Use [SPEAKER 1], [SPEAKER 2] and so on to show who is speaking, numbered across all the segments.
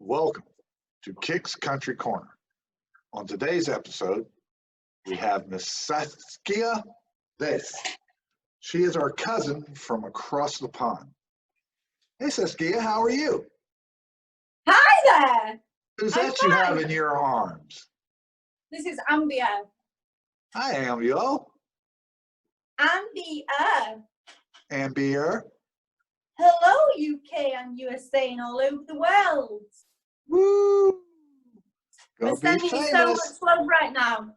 [SPEAKER 1] Welcome to Kick's Country Corner. On today's episode, we have Miss Saskia Verse. She is our cousin from across the pond. Hey Saskia, how are you?
[SPEAKER 2] Hi there.
[SPEAKER 1] Who's that you have in your arms?
[SPEAKER 2] This is Ambia.
[SPEAKER 1] Hi, Ambio.
[SPEAKER 2] Ambia.
[SPEAKER 1] Ambier.
[SPEAKER 2] Hello, UK and USA and all over the world.
[SPEAKER 1] Woo!
[SPEAKER 2] We're sending you so much love right now.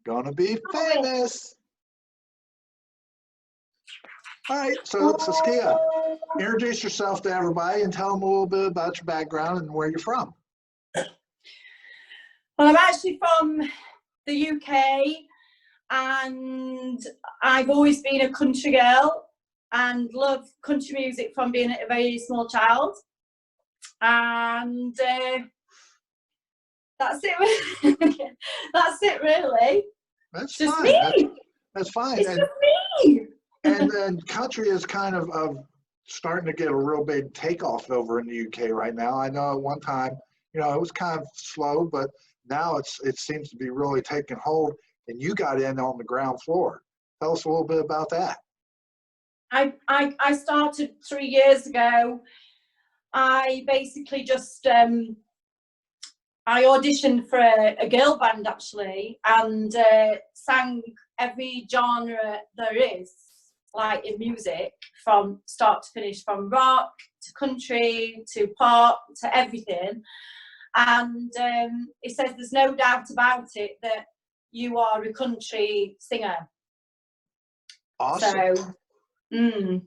[SPEAKER 1] Gonna be famous. All right, so Saskia, introduce yourself to everybody and tell them a little bit about your background and where you're from.
[SPEAKER 2] Well, I'm actually from the UK and I've always been a country girl and love country music from being a very small child. And that's it. That's it, really.
[SPEAKER 1] That's
[SPEAKER 2] just
[SPEAKER 1] fine.
[SPEAKER 2] Me.
[SPEAKER 1] That's fine.
[SPEAKER 2] It's just me.
[SPEAKER 1] And then country is kind of starting to get a real big takeoff over in the UK right now. I know at one time, you know, it was kind of slow, but now it seems to be really taking hold. And you got in on the ground floor. Tell us a little bit about that.
[SPEAKER 2] I started 3 years ago. I basically just I auditioned for a girl band actually, and sang every genre there is, like in music, from start to finish, from rock to country to pop to everything. And it says there's no doubt about it that you are a country singer.
[SPEAKER 1] Awesome.
[SPEAKER 2] So,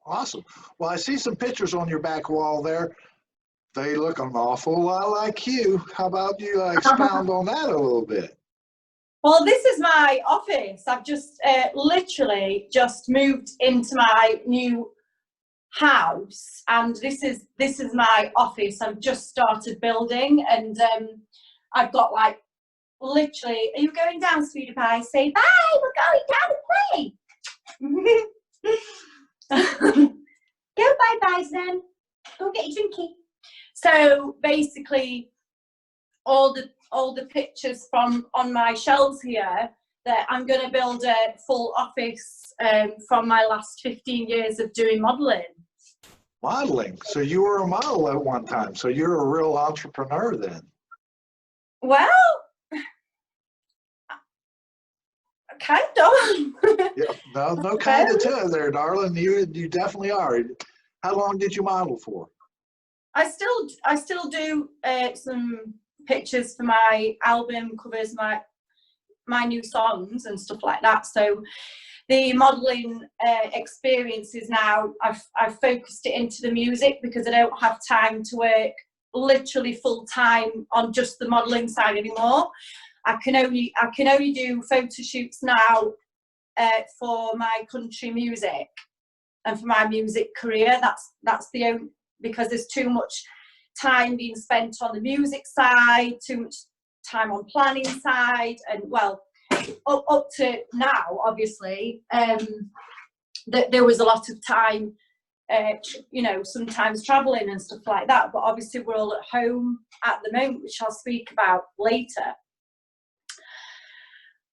[SPEAKER 1] Awesome. Well, I see some pictures on your back wall there. They look an awful lot like you. How about you expound on that a little bit?
[SPEAKER 2] Well, this is my office. I've just literally just moved into my new house, and this is my office. I've just started building, and I've got like literally. Are you going down, sweetie pie? Say bye. We're going down to play. Go bye-byes then. Go get your drinky. So basically, all the pictures from on my shelves here, that I'm going to build a full office from my last 15 years of doing modelling.
[SPEAKER 1] Modeling. So you were a model at one time. So you're a real entrepreneur then.
[SPEAKER 2] Well, kind of.
[SPEAKER 1] Yeah, no kind of to it there, darling. You definitely are. How long did you model for?
[SPEAKER 2] I still do some pictures for my album covers, my new songs and stuff like that. So the modelling experience is now I've focused it into the music because I don't have time to work literally full time on just the modelling side anymore. I can only do photo shoots now for my country music and for my music career. That's the only, because there's too much time being spent on the music side, too much time on planning side, and well, up to now, obviously, there was a lot of time, you know, sometimes travelling and stuff like that. But obviously, we're all at home at the moment, which I'll speak about later.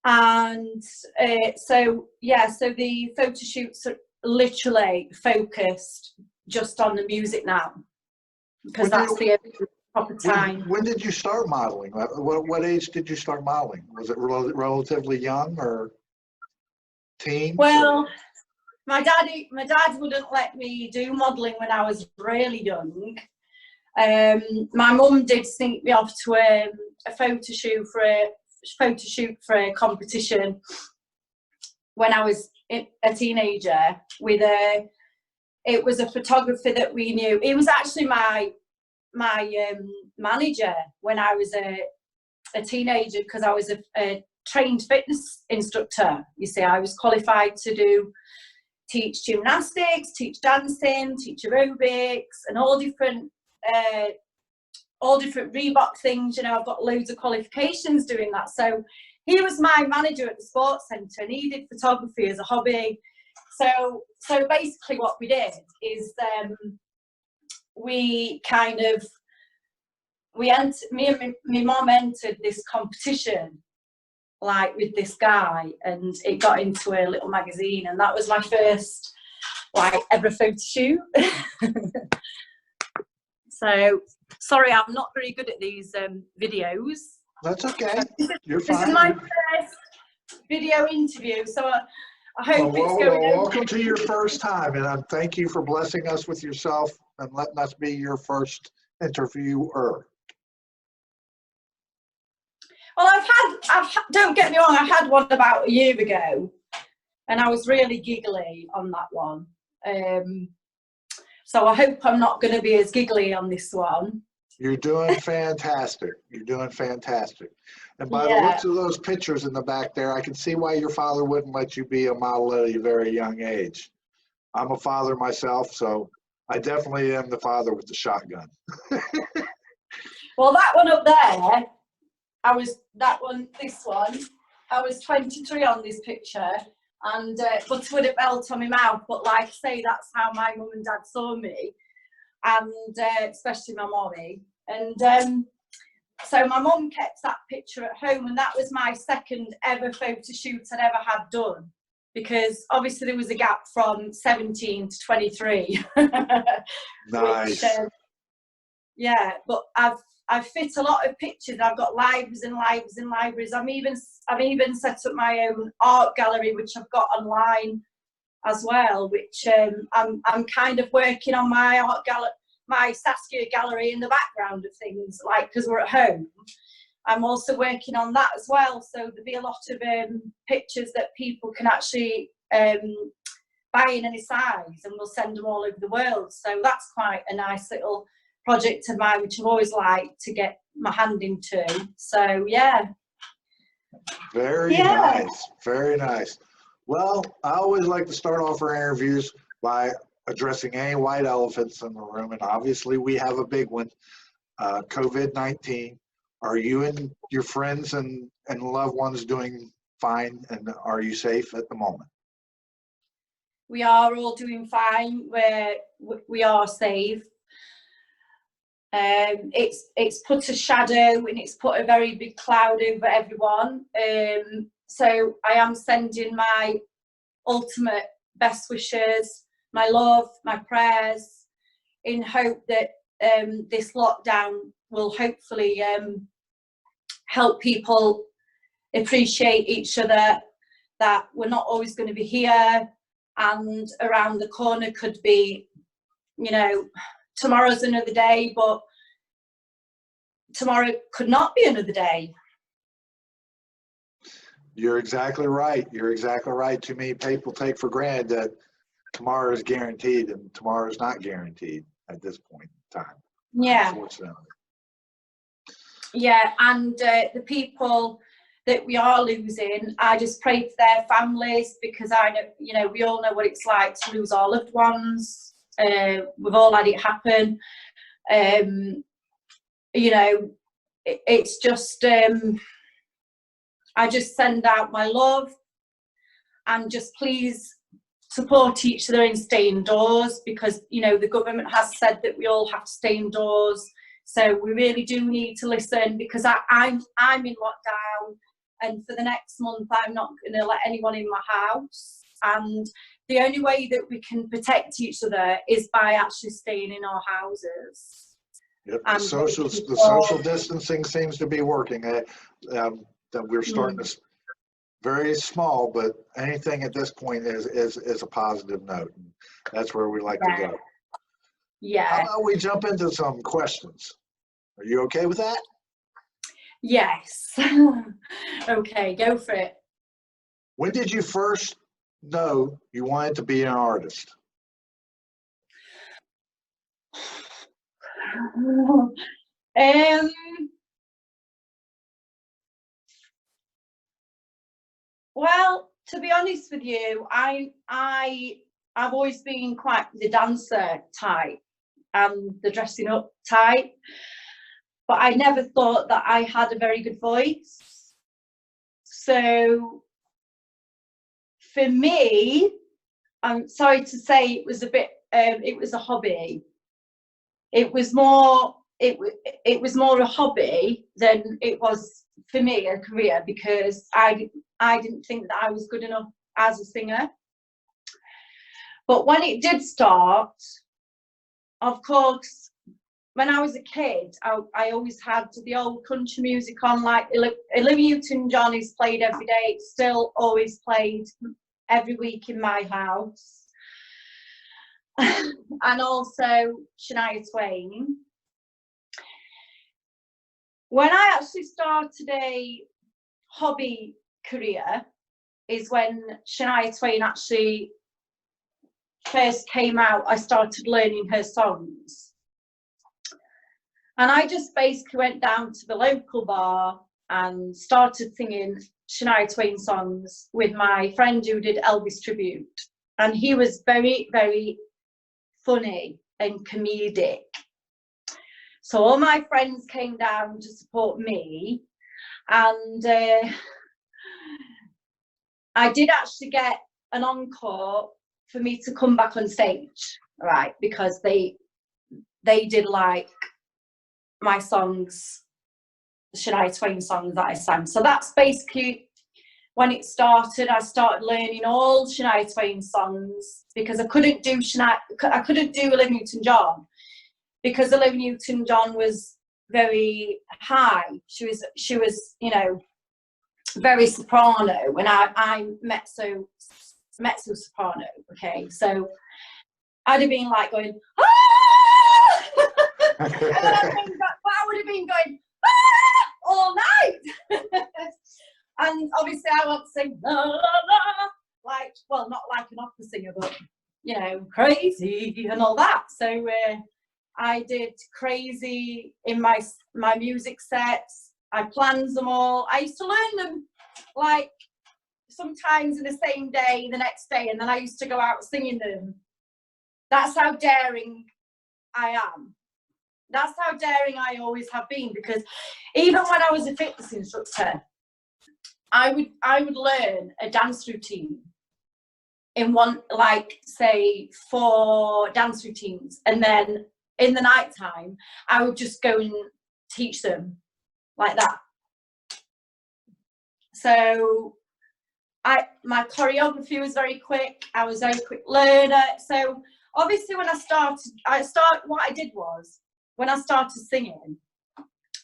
[SPEAKER 2] And so the photo shoots are literally focused just on the music now, because that's the proper time.
[SPEAKER 1] When did you start modeling? What age did you start modeling? Was it relatively young or teen?
[SPEAKER 2] Well, my dad wouldn't let me do modeling when I was really young. My mum did sneak me off to a photo shoot for a competition when I was a teenager with it was a photographer that we knew. He was actually my manager when I was a teenager, because I was a trained fitness instructor. You see, I was qualified to teach gymnastics, teach dancing, teach aerobics, and all different Reebok things. You know, I've got loads of qualifications doing that. So he was my manager at the sports centre, and he did photography as a hobby. So basically what we did is we kind of me and my mum entered this competition, like with this guy, and it got into a little magazine, and that was my first like ever photo shoot. So sorry, I'm not very good at these videos.
[SPEAKER 1] That's okay. You're
[SPEAKER 2] This
[SPEAKER 1] fine.
[SPEAKER 2] is my first video interview, so I hope it's going
[SPEAKER 1] welcome to your first time, and thank you for blessing us with yourself and letting us be your first interviewer.
[SPEAKER 2] Well, don't get me wrong, I had one about a year ago, and I was really giggly on that one. So I hope I'm not going to be as giggly on this one.
[SPEAKER 1] You're doing fantastic. You're doing fantastic. And by the looks of those pictures in the back there, I can see why your father wouldn't let you be a model at a very young age. I'm a father myself, so I definitely am the father with the shotgun.
[SPEAKER 2] Well, that one up there, this one, I was 23 on this picture, and but with a belt on my mouth, but like I say, that's how my mum and dad saw me, and especially my mommy. And so my mum kept that picture at home, and that was my second ever photo shoot I'd ever had done, because obviously there was a gap from 17 to 23.
[SPEAKER 1] Nice.
[SPEAKER 2] Which, yeah, but I've fit a lot of pictures. I've got libraries and libraries and libraries. I've even set up my own art gallery, which I've got online as well. Which I'm kind of working on my art gallery, my Saskia gallery in the background of things, like because we're at home. I'm also working on that as well. So there'll be a lot of pictures that people can actually buy in any size, and we'll send them all over the world. So that's quite a nice little project of mine, which I've always liked to get my hand into. So yeah.
[SPEAKER 1] Very nice. Very nice. Well, I always like to start off our interviews by addressing any white elephants in the room, and obviously we have a big one, COVID-19. Are you and your friends and loved ones doing fine, and are you safe at the moment?
[SPEAKER 2] We are all doing fine. We are safe. It's put a shadow and it's put a very big cloud over everyone. So I am sending my ultimate best wishes, my love, my prayers, in hope that this lockdown will hopefully help people appreciate each other, that we're not always going to be here, and around the corner could be, you know, tomorrow's another day, but tomorrow could not be another day.
[SPEAKER 1] You're exactly right. You're exactly right. Too many people take for granted that tomorrow is guaranteed, and tomorrow is not guaranteed at this point in time.
[SPEAKER 2] Yeah.
[SPEAKER 1] Unfortunately.
[SPEAKER 2] Yeah, and the people that we are losing, I just pray for their families, because I know, you know, we all know what it's like to lose our loved ones. We've all had it happen. You know, it's just, I just send out my love, and just please support each other and stay indoors, because, you know, the government has said that we all have to stay indoors. So we really do need to listen, because I'm in lockdown, and for the next month I'm not going to let anyone in my house. And the only way that we can protect each other is by actually staying in our houses.
[SPEAKER 1] Yep, the social distancing seems to be working. That we're starting to, very small, but anything at this point is a positive note. That's where we like to go.
[SPEAKER 2] Yeah.
[SPEAKER 1] How about we jump into some questions? Are you okay with that?
[SPEAKER 2] Yes. Okay, go for it.
[SPEAKER 1] When did you first know you wanted to be an artist?
[SPEAKER 2] Well, to be honest with you, I've always been quite the dancer type and the dressing up type, but I never thought that I had a very good voice. So for me, I'm sorry to say, it was a bit, it was a hobby. It was more it was more a hobby than it was for me a career, because I didn't think that I was good enough as a singer. But when it did start, of course, when I was a kid, I always had the old country music on, like Olivia Newton-John is played every day. It's still always played every week in my house. And also Shania Twain. When I actually started a hobby career is when Shania Twain actually first came out. I started learning her songs. And I just basically went down to the local bar and started singing Shania Twain songs with my friend who did Elvis tribute. And he was very, very funny and comedic. So all my friends came down to support me, and I did actually get an encore for me to come back on stage, right? Because they did like my songs, the Shania Twain songs that I sang. So that's basically when it started. I started learning all Shania Twain songs, because I couldn't do Olivia Newton-John, because Olivia Newton-John was very high. She was, you know, very soprano, and I'm mezzo soprano. Okay, so I'd have been like going, ah! And then I would have been going, ah! All night. And obviously I want to sing la la la, like, well, not like an opera singer, but you know, crazy and all that. So I did crazy in my music sets. I planned them all. I used to learn them like sometimes in the same day, the next day, and then I used to go out singing them. That's how daring I am. That's how daring I always have been, because even when I was a fitness instructor, I would learn a dance routine in one, like say 4 dance routines, and then in the night time I would just go and teach them like that. So my choreography was very quick. I was a very quick learner. So obviously when what I did was, when I started singing,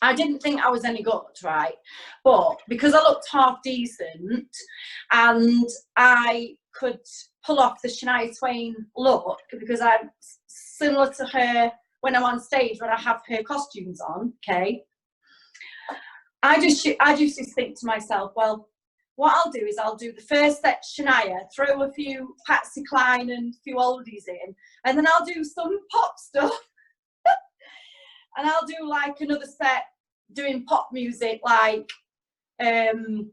[SPEAKER 2] I didn't think I was any good, right? But because I looked half decent and I could pull off the Shania Twain look, because I'm similar to her when I'm on stage, when I have her costumes on, okay? I just used to think to myself, well, what I'll do is I'll do the first set Shania, throw a few Patsy Cline and a few oldies in, and then I'll do some pop stuff. And I'll do like another set doing pop music, like Kylie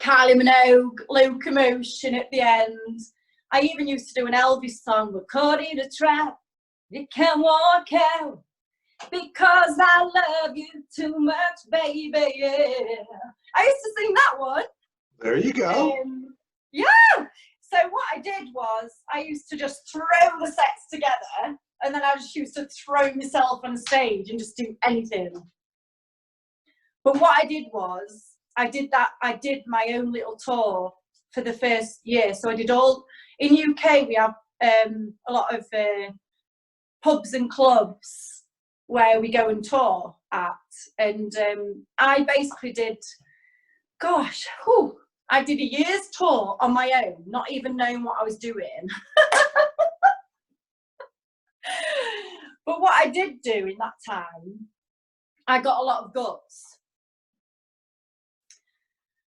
[SPEAKER 2] Minogue, Locomotion at the end. I even used to do an Elvis song, "We're caught in a trap, you can't walk out, because I love you too much, baby." Yeah. I used to sing that one.
[SPEAKER 1] There you go.
[SPEAKER 2] Yeah. So what I did was, I used to just throw the sets together, and then I just used to throw myself on stage and just do anything. But what I did was, I did my own little tour for the first year. So I did all, in UK we have a lot of pubs and clubs where we go and tour at. And I basically did, I did a year's tour on my own, not even knowing what I was doing. But what I did do in that time, I got a lot of guts.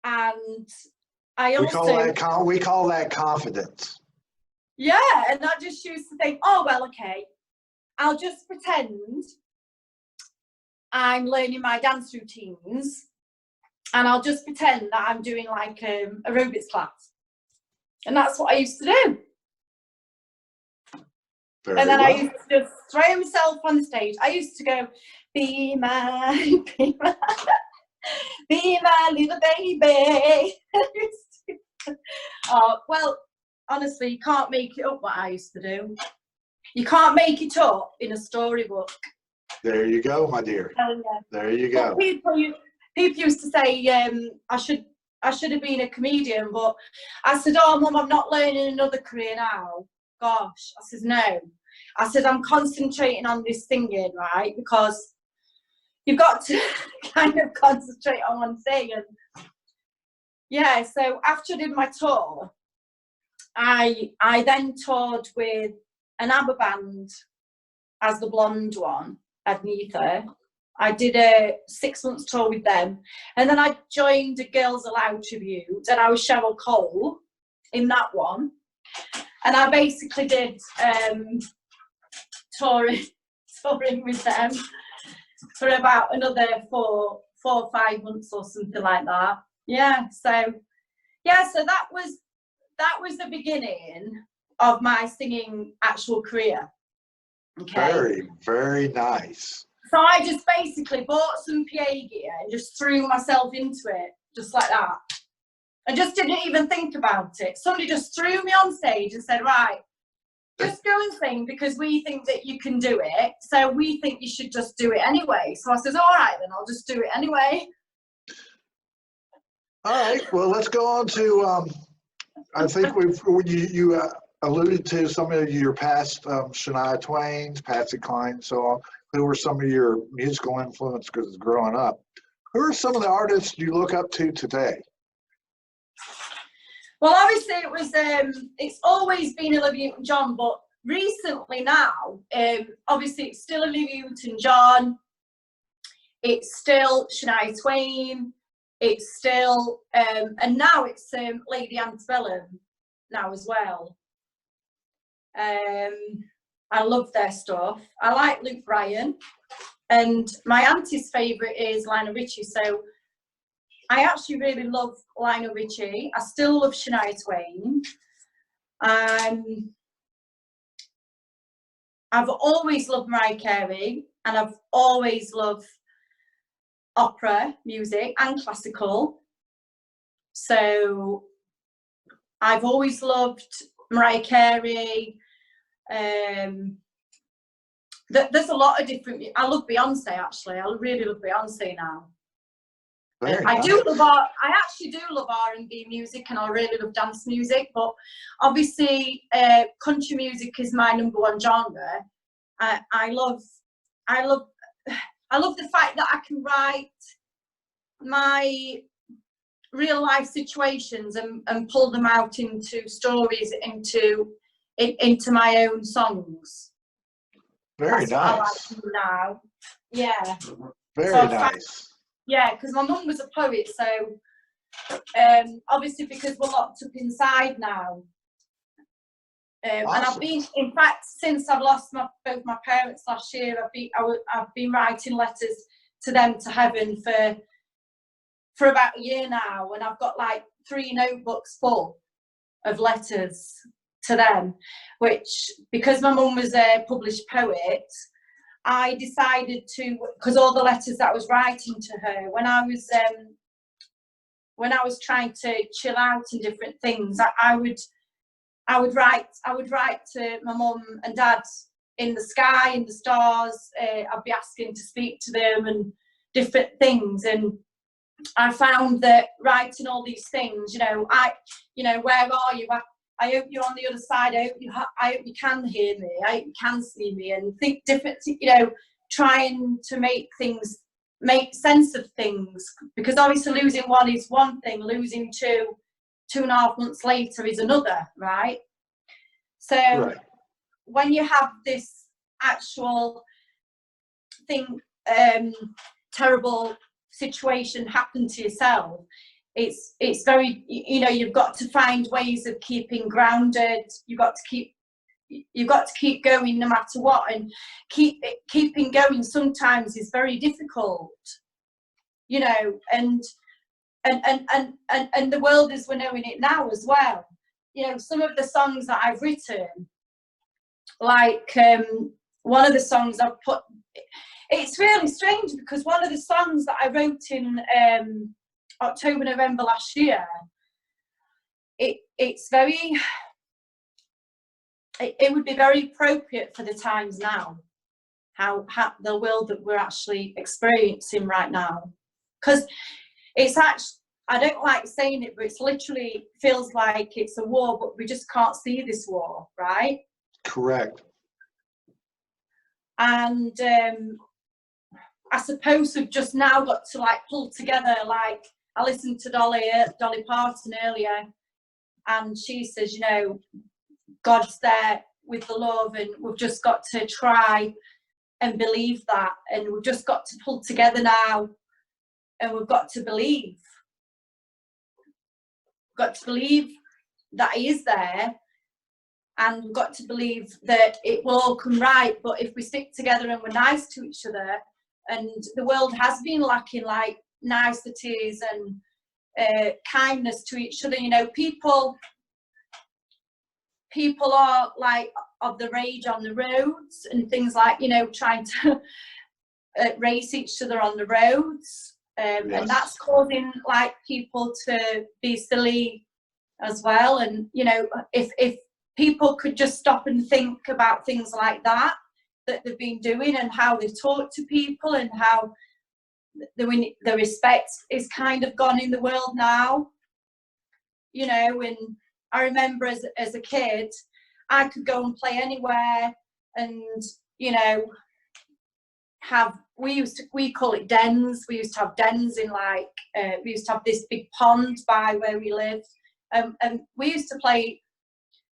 [SPEAKER 2] And I also...
[SPEAKER 1] We call that confidence.
[SPEAKER 2] Yeah, and I just used to think, oh, well, okay, I'll just pretend I'm learning my dance routines, and I'll just pretend that I'm doing like aerobics class. And that's what I used to do. And then I used to just throw myself on the stage. I used to go, be my little baby. Well, honestly, you can't make it up what I used to do. You can't make it up in a storybook.
[SPEAKER 1] There you go, my dear.
[SPEAKER 2] Oh, yeah.
[SPEAKER 1] There you go.
[SPEAKER 2] People used to say I should have been a comedian, but I said, oh, Mum, I'm not learning another career now. Gosh. I said, no. I said, I'm concentrating on this singing, right? Because you've got to kind of concentrate on one thing. And yeah, so after I did my tour, I then toured with an ABBA band as the blonde one, Agnetha. I did a 6 months tour with them, and then I joined a Girls Aloud tribute, and I was Cheryl Cole in that one. And I basically did touring with them for about another four or 5 months or something like that. Yeah, so that was the beginning of my singing actual career. Okay.
[SPEAKER 1] Very, very nice.
[SPEAKER 2] So I just basically bought some PA gear and just threw myself into it, just like that. I just didn't even think about it. Somebody just threw me on stage and said, right, just go and sing because we think that you can do it. So we think you should just do it anyway. So I said, all right, then I'll just do it anyway.
[SPEAKER 1] All right, well, let's go on to, I think you alluded to some of your past Shania Twain's, Patsy Cline, so on. Who were some of your musical influences growing up? Who are some of the artists you look up to today?
[SPEAKER 2] Well, obviously it's always been Olivia Newton-John, but recently now, obviously it's still Olivia Newton-John, it's still Shania Twain, it's still, and now it's Lady Antebellum now as well. I love their stuff. I like Luke Bryan, and my auntie's favourite is Lionel Richie, so I actually really love Lionel Richie. I still love Shania Twain. I've always loved Mariah Carey, and I've always loved opera music and classical. So I've always loved Mariah Carey. There's a lot of different. I love Beyonce actually. I really love Beyonce now. I actually do love R&B music, and I really love dance music. But obviously, country music is my #1 genre. I love the fact that I can write my real life situations and pull them out into stories, into my own songs.
[SPEAKER 1] Very
[SPEAKER 2] That's
[SPEAKER 1] nice.
[SPEAKER 2] what I like to do now. Yeah.
[SPEAKER 1] Very nice.
[SPEAKER 2] Yeah, because my mum was a poet, so obviously because we're locked up inside now.
[SPEAKER 1] Awesome.
[SPEAKER 2] And I've been, in fact, since I've lost both my parents last year, I've been writing letters to them to heaven for about a year now, and I've got like 3 notebooks full of letters to them, which, because my mum was a published poet, I decided to, because all the letters that I was writing to her when I was trying to chill out and different things, I would write to my mum and dad in the sky, in the stars. I'd be asking to speak to them and different things, and I found that writing all these things, where are you? I hope you're on the other side. I hope you can hear me. I hope you can see me, and think different. Trying to make sense of things, because obviously losing one is one thing. Losing 2.5 months later is another, right? So right. When you have this actual thing, terrible situation happen to yourself, it's very, you've got to find ways of keeping grounded. You've got to keep going no matter what, and keeping going sometimes is very difficult, and the world as we're knowing it now as well. Some of the songs that I've written, like one of the songs I've put, it's really strange because one of the songs that I wrote in October, November last year, it's very, it would be very appropriate for the times now. how the world that we're actually experiencing right now. Because it's actually, I don't like saying it, but it's literally feels like it's a war, but we just can't see this war, right?
[SPEAKER 1] Correct.
[SPEAKER 2] And I suppose we've just now got to like pull together. Like, I listened to Dolly Parton earlier, and she says, you know, God's there with the love, and we've just got to try and believe that, and we've just got to pull together now, and we've got to believe. We've got to believe that He is there, and we've got to believe that it will all come right. But if we stick together and we're nice to each other, and the world has been lacking like niceties and kindness to each other, you know, people are like of the rage on the roads and things, like, you know, trying to race each other on the roads,
[SPEAKER 1] Yes.
[SPEAKER 2] and that's causing like people to be silly as well. And you know, if people could just stop and think about things like that they've been doing, and how they talk to people, and how the respect is kind of gone in the world now, you know. And I remember as a kid, I could go and play anywhere, and you know, we call it dens. We used to have dens in like we used to have this big pond by where we lived, and we used to play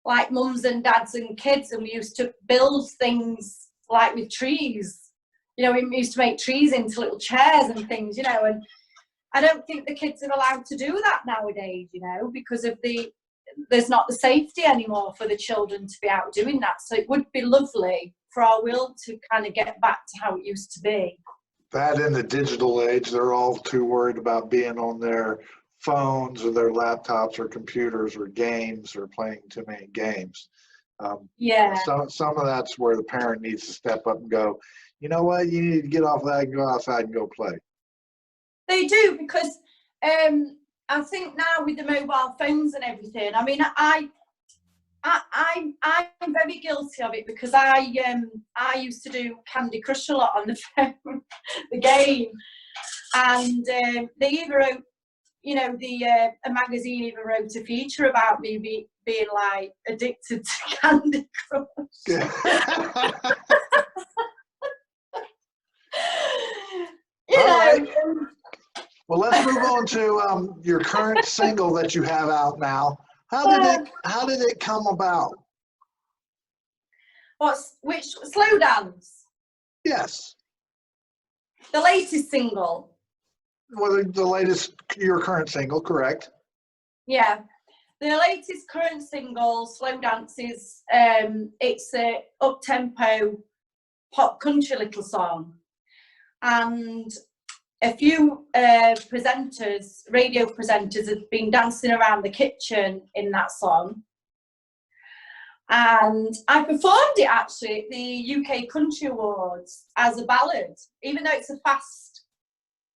[SPEAKER 2] like mums and dads and kids, and we used to build things like with trees. You know, we used to make trees into little chairs and things, you know. And I don't think the kids are allowed to do that nowadays, you know, because of there's not the safety anymore for the children to be out doing that. So it would be lovely for our world to kind of get back to how it used to be.
[SPEAKER 1] That in the digital age, they're all too worried about being on their phones or their laptops or computers or games, or playing too many games.
[SPEAKER 2] Yeah.
[SPEAKER 1] Some of that's where the parent needs to step up and go, you know what, you need to get off that and go outside and go play.
[SPEAKER 2] They do, because I think now with the mobile phones and everything, I mean, I'm very guilty of it, because I used to do Candy Crush a lot on the phone, the game, and they even wrote, you know, a magazine even wrote a feature about me being like addicted to Candy Crush. You know.
[SPEAKER 1] Right. Well, let's move on to your current single that you have out now. How did it come about?
[SPEAKER 2] Which Slow Dance?
[SPEAKER 1] Yes.
[SPEAKER 2] The latest single.
[SPEAKER 1] Well, the latest, your current single, correct?
[SPEAKER 2] Yeah, the latest current single, Slow Dance, is it's a up-tempo pop country little song, and a few presenters, radio presenters, have been dancing around the kitchen in that song. And I performed it actually at the UK Country Awards as a ballad. Even though it's a fast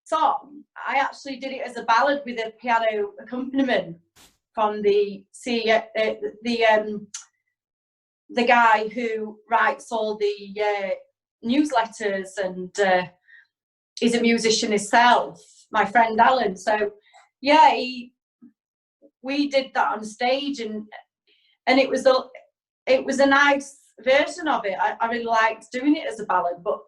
[SPEAKER 2] song, I actually did it as a ballad with a piano accompaniment from the guy who writes all the newsletters, and he's a musician himself, my friend Alan. So yeah, we did that on stage, and it was a nice version of it. I really liked doing it as a ballad, but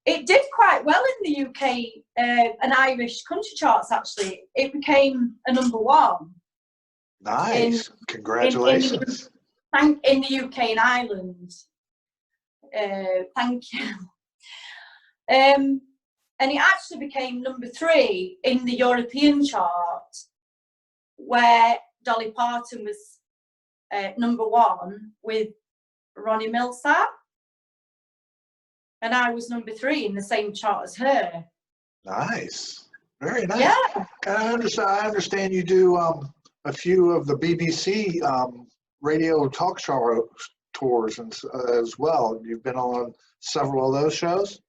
[SPEAKER 2] it did quite well in the UK and Irish country charts. Actually, it became a #1.
[SPEAKER 1] Nice. Congratulations.
[SPEAKER 2] In the UK and Ireland. Thank you. And it actually became #3 in the European chart, where Dolly Parton was #1 with Ronnie Milsap, and I was #3 in the same chart as her.
[SPEAKER 1] Nice. Very nice.
[SPEAKER 2] Yeah.
[SPEAKER 1] And I understand you do a few of the BBC radio talk show tours as well. You've been on several of those shows?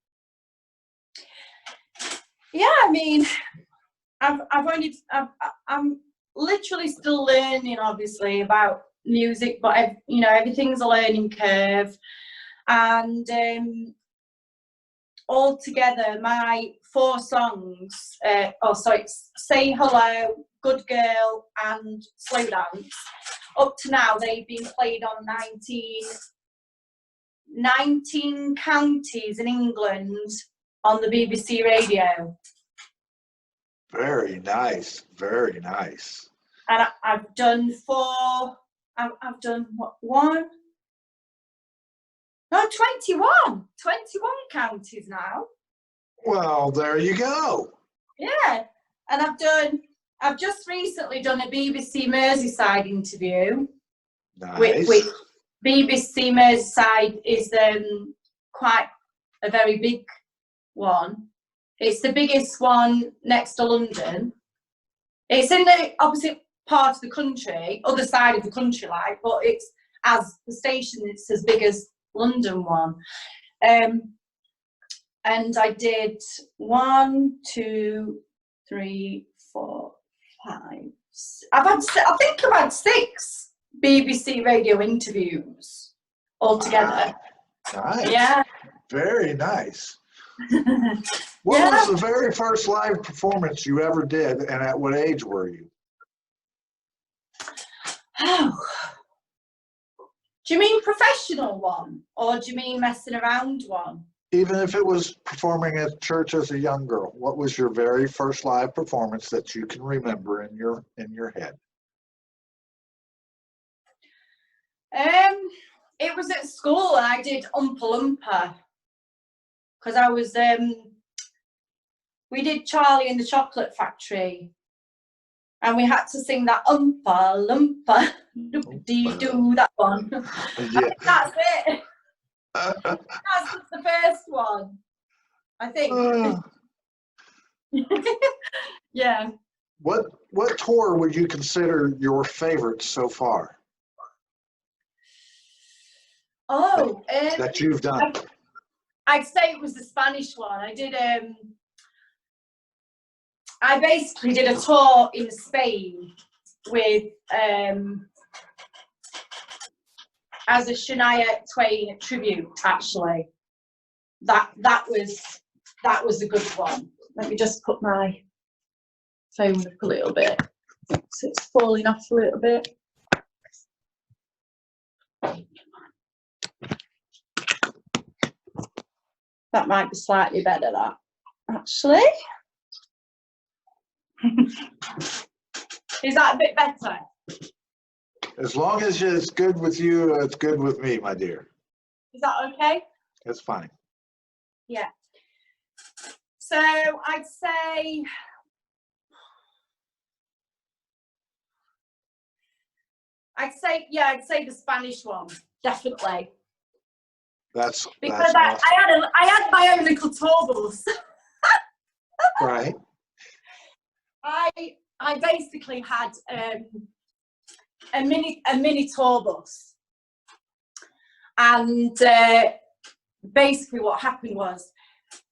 [SPEAKER 2] Yeah, I mean, I'm literally still learning, obviously, about music, but you know, everything's a learning curve, and altogether, my 4 songs, Say Hello, Good Girl, and Slow Dance, up to now, they've been played on 19 counties in England on the BBC radio.
[SPEAKER 1] Very nice, very nice.
[SPEAKER 2] And I've done 4, I've done what, 1? No, 21 counties now.
[SPEAKER 1] Well, there you go.
[SPEAKER 2] Yeah, and I've just recently done a BBC Merseyside interview.
[SPEAKER 1] Nice.
[SPEAKER 2] Which BBC Merseyside is quite a very big one. It's the biggest one next to London. It's in the opposite part of the country, other side of the country, like, but it's as the station, it's as big as London one. And I did 1, 2, 3, 4, 5. I think I've had 6 BBC radio interviews altogether.
[SPEAKER 1] Nice.
[SPEAKER 2] Yeah.
[SPEAKER 1] Very nice. What was the very first live performance you ever did, and at what age were you?
[SPEAKER 2] Oh. Do you mean professional one, or do you mean messing around one?
[SPEAKER 1] Even if it was performing at church as a young girl, what was your very first live performance that you can remember in your head?
[SPEAKER 2] It was at school, and I did Oompa Loompa, because I was we did Charlie and the Chocolate Factory, and we had to sing that Oompa Loompa, doo, that one.
[SPEAKER 1] Yeah.
[SPEAKER 2] That's it. That's the first one, I think. Yeah.
[SPEAKER 1] What tour would you consider your favorite so far?
[SPEAKER 2] Oh,
[SPEAKER 1] that you've done.
[SPEAKER 2] I'd say it was the Spanish one. I did. I basically did a tour in Spain with as a Shania Twain tribute. Actually, that was a good one. Let me just put my phone up a little bit. So it's falling off a little bit. That might be slightly better, that, actually. Is that a bit better?
[SPEAKER 1] As long as it's good with you, it's good with me, my dear.
[SPEAKER 2] Is that okay?
[SPEAKER 1] That's fine.
[SPEAKER 2] Yeah. So I'd say the Spanish one, definitely.
[SPEAKER 1] That's
[SPEAKER 2] because
[SPEAKER 1] awesome.
[SPEAKER 2] I had my own little tour bus.
[SPEAKER 1] Right.
[SPEAKER 2] I basically had a mini tour bus, and basically what happened was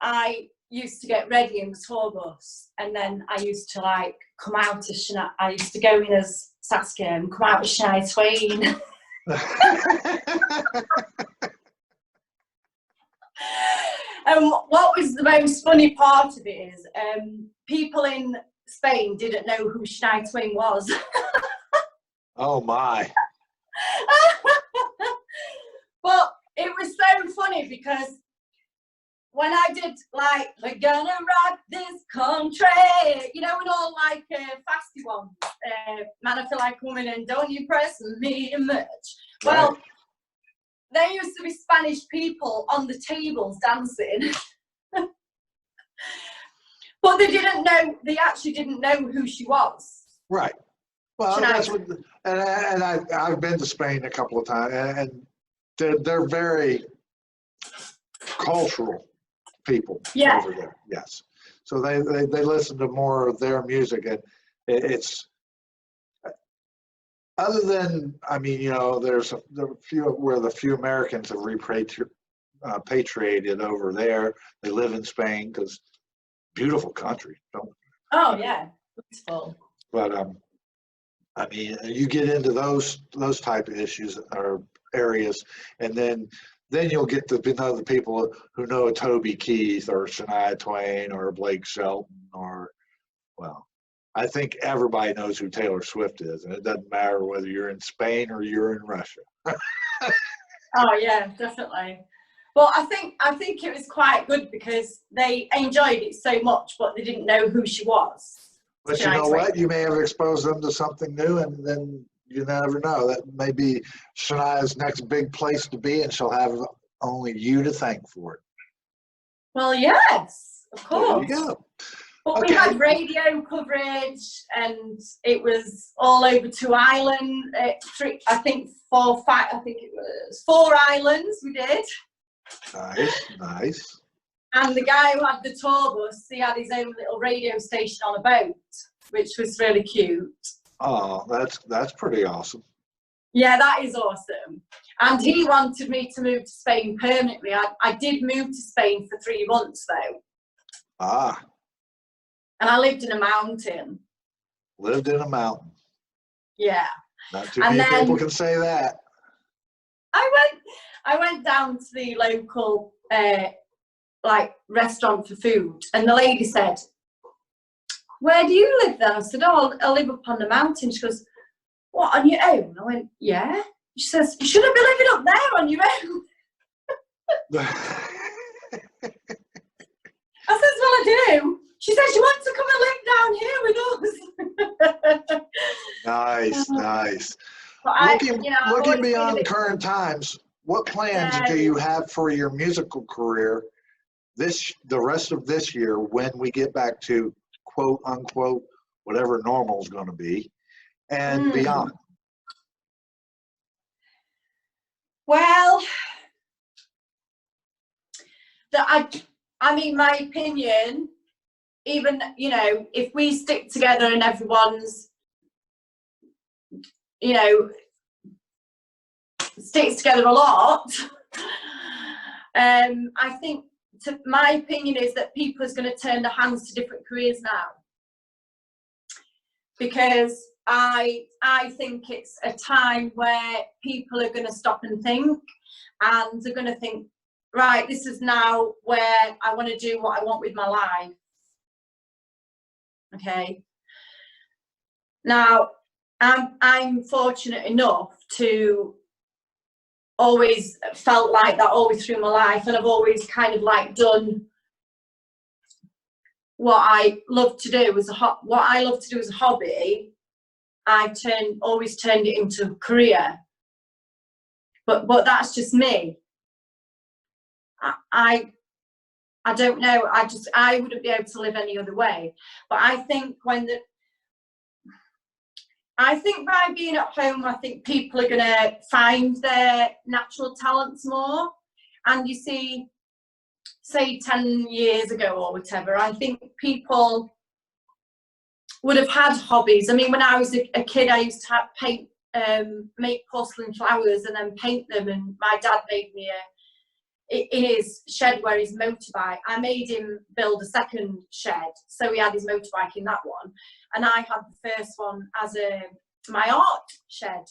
[SPEAKER 2] I used to get ready in the tour bus, and then I used to like come out as Shania. I used to go in as Saskia and come out as Shania Twain. And what was the most funny part of it is people in Spain didn't know who Shania Twain was.
[SPEAKER 1] Oh my.
[SPEAKER 2] But it was so funny because when I did like "We're Gonna Rock This Country," you know, and all like fasty ones, "Man, I Feel Like a Woman" and "Don't You Press Me Much." Well,
[SPEAKER 1] right.
[SPEAKER 2] There used to be Spanish people on the tables dancing. But they actually didn't know who she was.
[SPEAKER 1] Right. Well, that's what, and I've been to Spain a couple of times, and they're very cultural people over there. Yes. So they listen to more of their music, and it's, other than, I mean, you know, there are a few Americans have repatriated over there. They live in Spain because beautiful country.
[SPEAKER 2] Oh yeah, beautiful.
[SPEAKER 1] But I mean, you get into those type of issues or areas, and then then you'll get to know the people who know a Toby Keith or Shania Twain or Blake Shelton or, well, I think everybody knows who Taylor Swift is, and it doesn't matter whether you're in Spain or you're in Russia.
[SPEAKER 2] Oh yeah, definitely. Well, I think it was quite good because they enjoyed it so much, but they didn't know who she was.
[SPEAKER 1] But you know what? You may have exposed them to something new, and then you never know. That may be Shania's next big place to be, and she'll have only you to thank for it.
[SPEAKER 2] Well, yes, of course.
[SPEAKER 1] There you go.
[SPEAKER 2] But
[SPEAKER 1] Okay.
[SPEAKER 2] we had radio coverage, and it was all over 2 islands. I think 4, 5. I think it was 4 islands we did.
[SPEAKER 1] Nice, nice.
[SPEAKER 2] And the guy who had the tour bus, he had his own little radio station on a boat, which was really cute.
[SPEAKER 1] Oh, that's pretty awesome.
[SPEAKER 2] Yeah, that is awesome. And he wanted me to move to Spain permanently. I did move to Spain for 3 months though.
[SPEAKER 1] Ah.
[SPEAKER 2] And I lived in a mountain.
[SPEAKER 1] Lived in a mountain.
[SPEAKER 2] Yeah.
[SPEAKER 1] Not too many people can say that.
[SPEAKER 2] I went down to the local restaurant for food, and the lady said, "Where do you live then?" I said, "Oh, I live up on the mountain." She goes, "What, on your own?" I went, "Yeah." She says, "You shouldn't be living up there on your own." I says, "Well, I do." She says, "You want to come and live down here with us?"
[SPEAKER 1] Nice, nice. Looking beyond current times, what plans do you have for your musical career the rest of this year when we get back to quote unquote whatever normal is going to be and beyond?
[SPEAKER 2] Well, I mean, my opinion, even, if we stick together and everyone's, sticks together a lot, I think, my opinion is that people are going to turn their hands to different careers now. Because I think it's a time where people are going to stop and think, and they're going to think, right, this is now where I want to do what I want with my life. Okay. Now, I'm fortunate enough to always felt like that always through my life, and I've always kind of done what I love to do as a hobby. I've always turned it into a career, but that's just me. I don't know. I wouldn't be able to live any other way. But I think by being at home, I think people are going to find their natural talents more. And you see, say 10 years ago or whatever, I think people would have had hobbies. I mean, when I was a kid, I used to make porcelain flowers and then paint them. And my dad made me in his shed where his motorbike, I made him build a second shed, so he had his motorbike in that one, and I had the first one as my art shed.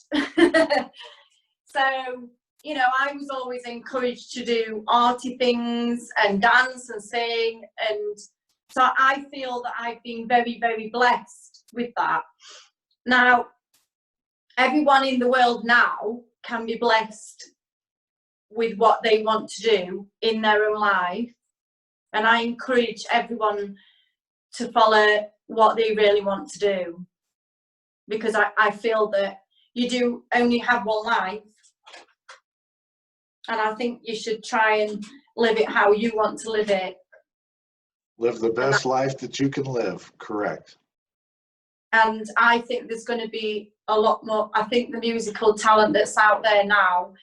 [SPEAKER 2] So I was always encouraged to do arty things and dance and sing, and so I feel that I've been very, very blessed with that. Now, everyone in the world now can be blessed with what they want to do in their own life, and I encourage everyone to follow what they really want to do, because I feel that you do only have one life, and I think you should try and live it how you want to live it.
[SPEAKER 1] Live the best life that you can live. Correct.
[SPEAKER 2] And I think there's going to be a lot more. I think the musical talent that's out there now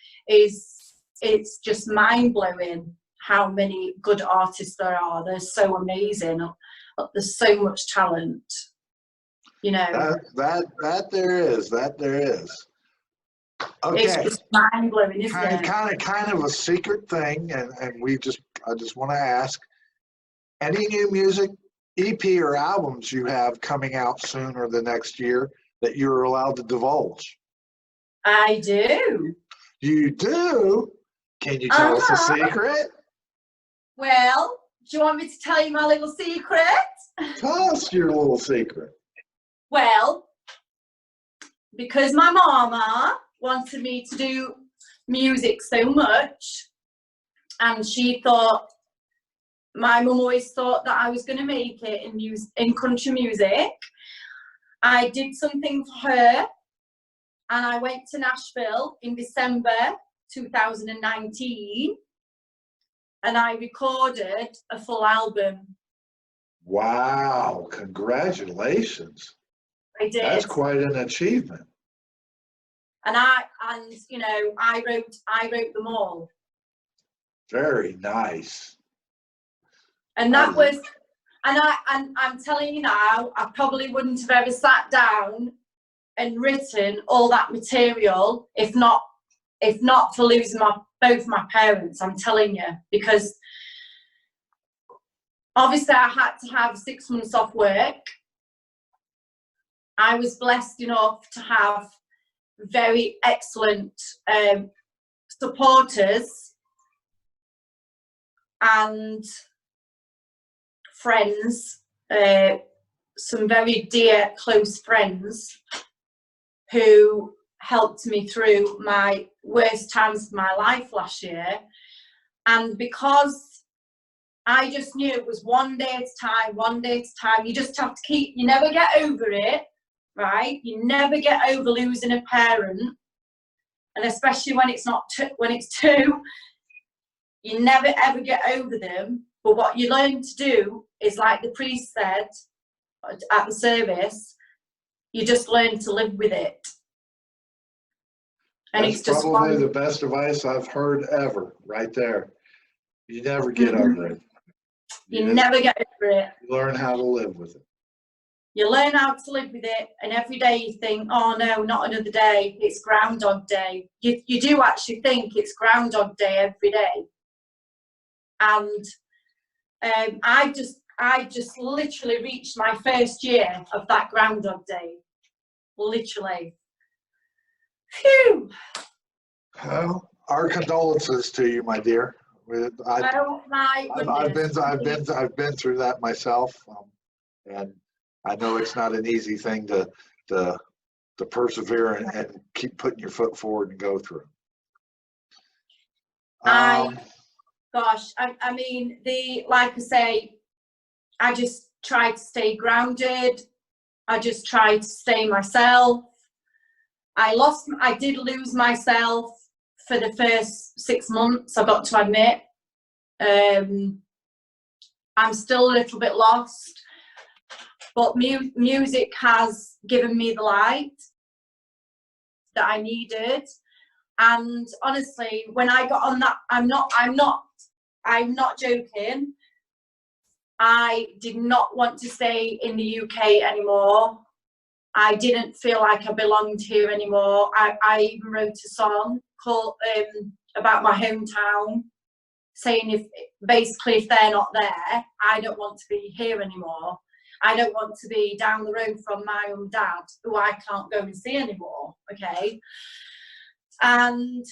[SPEAKER 2] it's just mind-blowing how many good artists there are. They're so amazing. There's so much talent,
[SPEAKER 1] That there is. Okay.
[SPEAKER 2] It's just mind-blowing, isn't it?
[SPEAKER 1] Kind of a secret thing, and I just want to ask, any new music, EP or albums you have coming out soon or the next year that you're allowed to divulge?
[SPEAKER 2] I do.
[SPEAKER 1] You do? Can you tell us a
[SPEAKER 2] Uh-huh.
[SPEAKER 1] secret?
[SPEAKER 2] Well, do you want me to tell you my little secret?
[SPEAKER 1] Tell us your little secret.
[SPEAKER 2] Well, because my mama wanted me to do music so much, and she thought, my mum always thought that I was going to make it in country music. I did something for her, and I went to Nashville in December 2019, and I recorded a full album.
[SPEAKER 1] Wow, congratulations.
[SPEAKER 2] I did.
[SPEAKER 1] That's quite an achievement.
[SPEAKER 2] And you know, I wrote them all.
[SPEAKER 1] Very nice.
[SPEAKER 2] And that was, and I'm telling you now, I probably wouldn't have ever sat down and written all that material if not for losing both my parents. I'm telling you, because obviously I had to have 6 months off work. I was blessed enough to have very excellent supporters and friends, some very dear, close friends who helped me through my worst times of my life last year. And because I just knew it was one day at a time, you just have to you never get over it, right? You never get over losing a parent, and especially when it's two, you never ever get over them. But what you learn to do is, like the priest said at the service, you just learn to live with it. And
[SPEAKER 1] That's
[SPEAKER 2] it's just
[SPEAKER 1] probably the best advice I've heard ever, right there. You never get over it.
[SPEAKER 2] You never get over it.
[SPEAKER 1] You learn how to live with it.
[SPEAKER 2] You learn how to live with it, and every day you think, oh no, not another day, it's Groundhog Day. You do actually think it's Groundhog Day every day. And I just literally reached my first year of that Groundhog Day. Literally. Phew.
[SPEAKER 1] Well, our condolences to you, my dear.
[SPEAKER 2] Oh my goodness.
[SPEAKER 1] I've been through that myself, and I know it's not an easy thing to persevere and keep putting your foot forward and go through.
[SPEAKER 2] Gosh, I mean, like I say, I just tried to stay grounded. I just tried to stay myself. I did lose myself for the first 6 months, I've got to admit. I'm still a little bit lost, but music has given me the light that I needed. And honestly, when I got on that, I'm not joking. I did not want to stay in the UK anymore. I didn't feel like I belonged here anymore. I even wrote a song called about my hometown, saying if they're not there, I don't want to be here anymore. I don't want to be down the road from my own dad, who I can't go and see anymore. Okay. And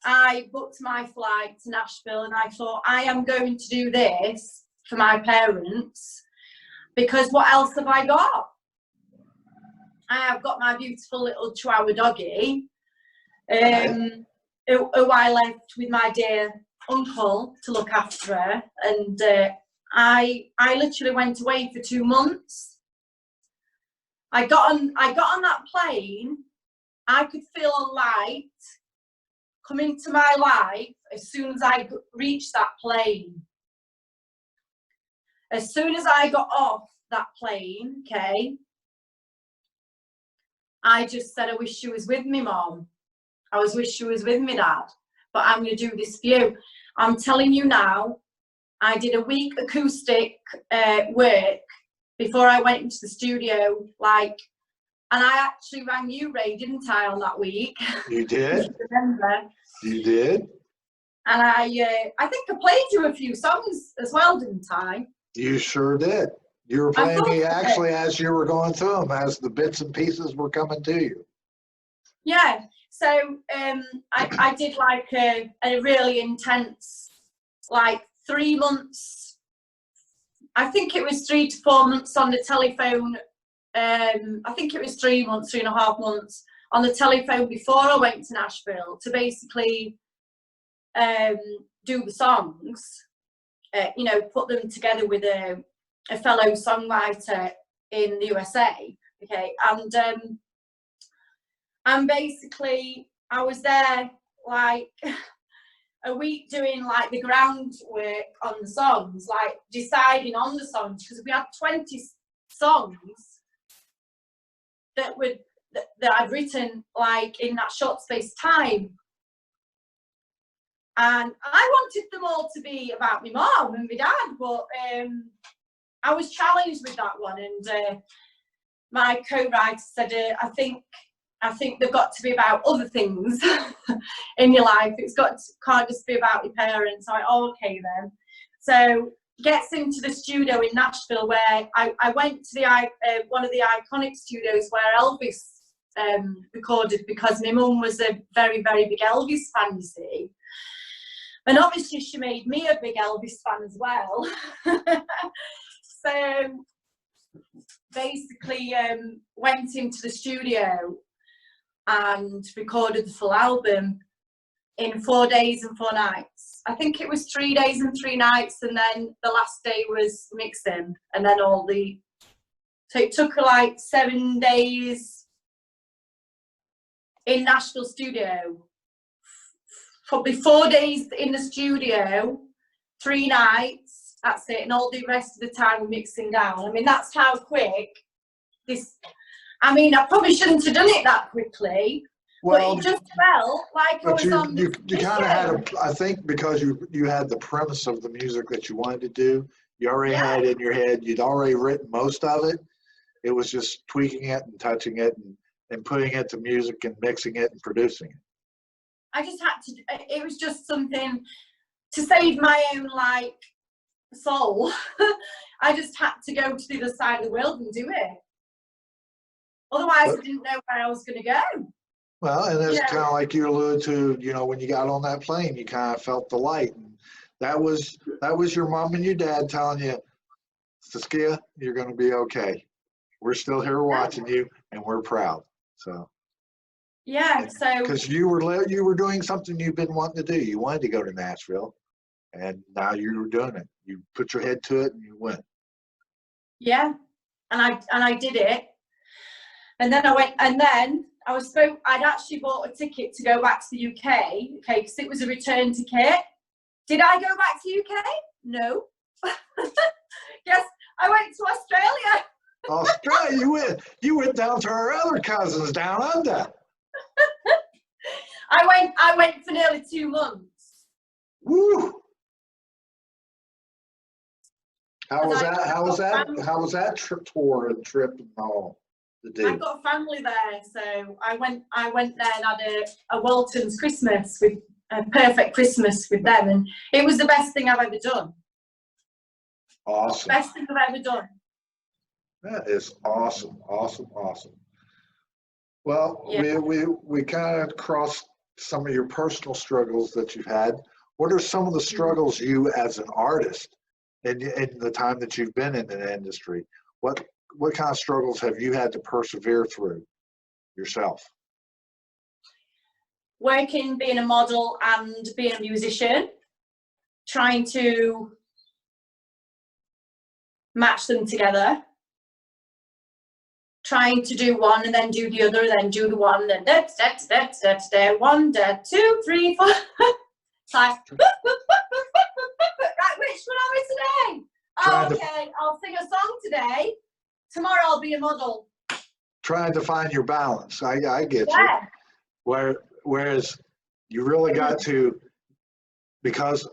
[SPEAKER 2] I booked my flight to Nashville, and I thought, I am going to do this for my parents, because what else have I got? I have got my beautiful little Chihuahua doggy, who I left with my dear uncle to look after her. And I literally went away for 2 months. I got on that plane. I could feel a light come into my life as soon as I reached that plane. As soon as I got off that plane, okay, I just said, I wish she was with me, Mom. I wish she was with me, Dad. But I'm going to do this for you. I'm telling you now, I did a week acoustic work before I went into the studio, and I actually rang you, Ray, didn't I, on that week?
[SPEAKER 1] You did?
[SPEAKER 2] You remember?
[SPEAKER 1] You did?
[SPEAKER 2] And I think I played you a few songs as well, didn't I?
[SPEAKER 1] You sure did. You were playing me actually as you were going through them, as the bits and pieces were coming to you.
[SPEAKER 2] Yeah. So I did like a really intense, like 3 months. I think it was 3 to 4 months on the telephone. I think it was 3 months, 3.5 months on the telephone before I went to Nashville to basically do the songs, you know, put them together with a fellow songwriter in the USA. Okay, and basically I was there like a week doing like the groundwork on the songs, like deciding on the songs, because we had 20 songs that I'd written like in that short space of time. And I wanted them all to be about my mom and my dad, but I was challenged with that one. And my co-writer said, I think they've got to be about other things in your life. Can't just be about your parents. I went, oh, okay then. So gets into the studio in Nashville, where I went to the one of the iconic studios where Elvis recorded, because my mum was a very, very big Elvis fan, you see. And obviously she made me a big Elvis fan as well. So basically went into the studio and recorded the full album in 4 days and 4 nights. I think it was 3 days and 3 nights, and then the last day was mixing, and then so it took like 7 days in Nashville studio. Probably 4 days in the studio, 3 nights, that's it, and all the rest of the time we're mixing down. I mean, that's how quick this, I mean, I probably shouldn't have done it that quickly, well, but it just felt like I was on
[SPEAKER 1] you kind of had I think because you had the premise of the music that you wanted to do, you already had it in your head, you'd already written most of it. It was just tweaking it and touching it and putting it to music and mixing it and producing it.
[SPEAKER 2] I just had to, it was just something to save my own, like, soul. I just had to go to the other side of the world and do it. Otherwise, I didn't know where I was going to go.
[SPEAKER 1] Well, and it's kind of like you alluded to, you know, when you got on that plane, you kind of felt the light. And that was your mom and your dad telling you, Saskia, you're going to be okay. We're still here watching you, and we're proud. So.
[SPEAKER 2] Yeah, so
[SPEAKER 1] because you were doing something you've been wanting to do. You wanted to go to Nashville, and now you're doing it. You put your head to it, and you went.
[SPEAKER 2] Yeah, and I did it, and then I went, and then I'd actually bought a ticket to go back to the UK, okay, because it was a return ticket. Did I go back to UK? No. Yes, I went to Australia.
[SPEAKER 1] Australia, you went down to our other cousins down under.
[SPEAKER 2] I went for nearly 2 months.
[SPEAKER 1] Woo! How was that trip and all?
[SPEAKER 2] I've got a family there, so I went there and had a Walton's Christmas, with a perfect Christmas with them, and it was the best thing I've ever done.
[SPEAKER 1] Awesome.
[SPEAKER 2] Best thing I've ever done.
[SPEAKER 1] That is awesome, awesome, awesome. Well, we kind of crossed some of your personal struggles that you've had. What are some of the struggles you as an artist in the time that you've been in the industry? What kind of struggles have you had to persevere through yourself?
[SPEAKER 2] Working, being a model and being a musician, trying to match them together. Trying to do one and then do the other, then do the one, then one, 2, 3, 4. It's like, right, which one are we today? Oh, okay, I'll sing a song today. Tomorrow I'll be a model.
[SPEAKER 1] Trying to find your balance. I get you. Whereas you really got to, because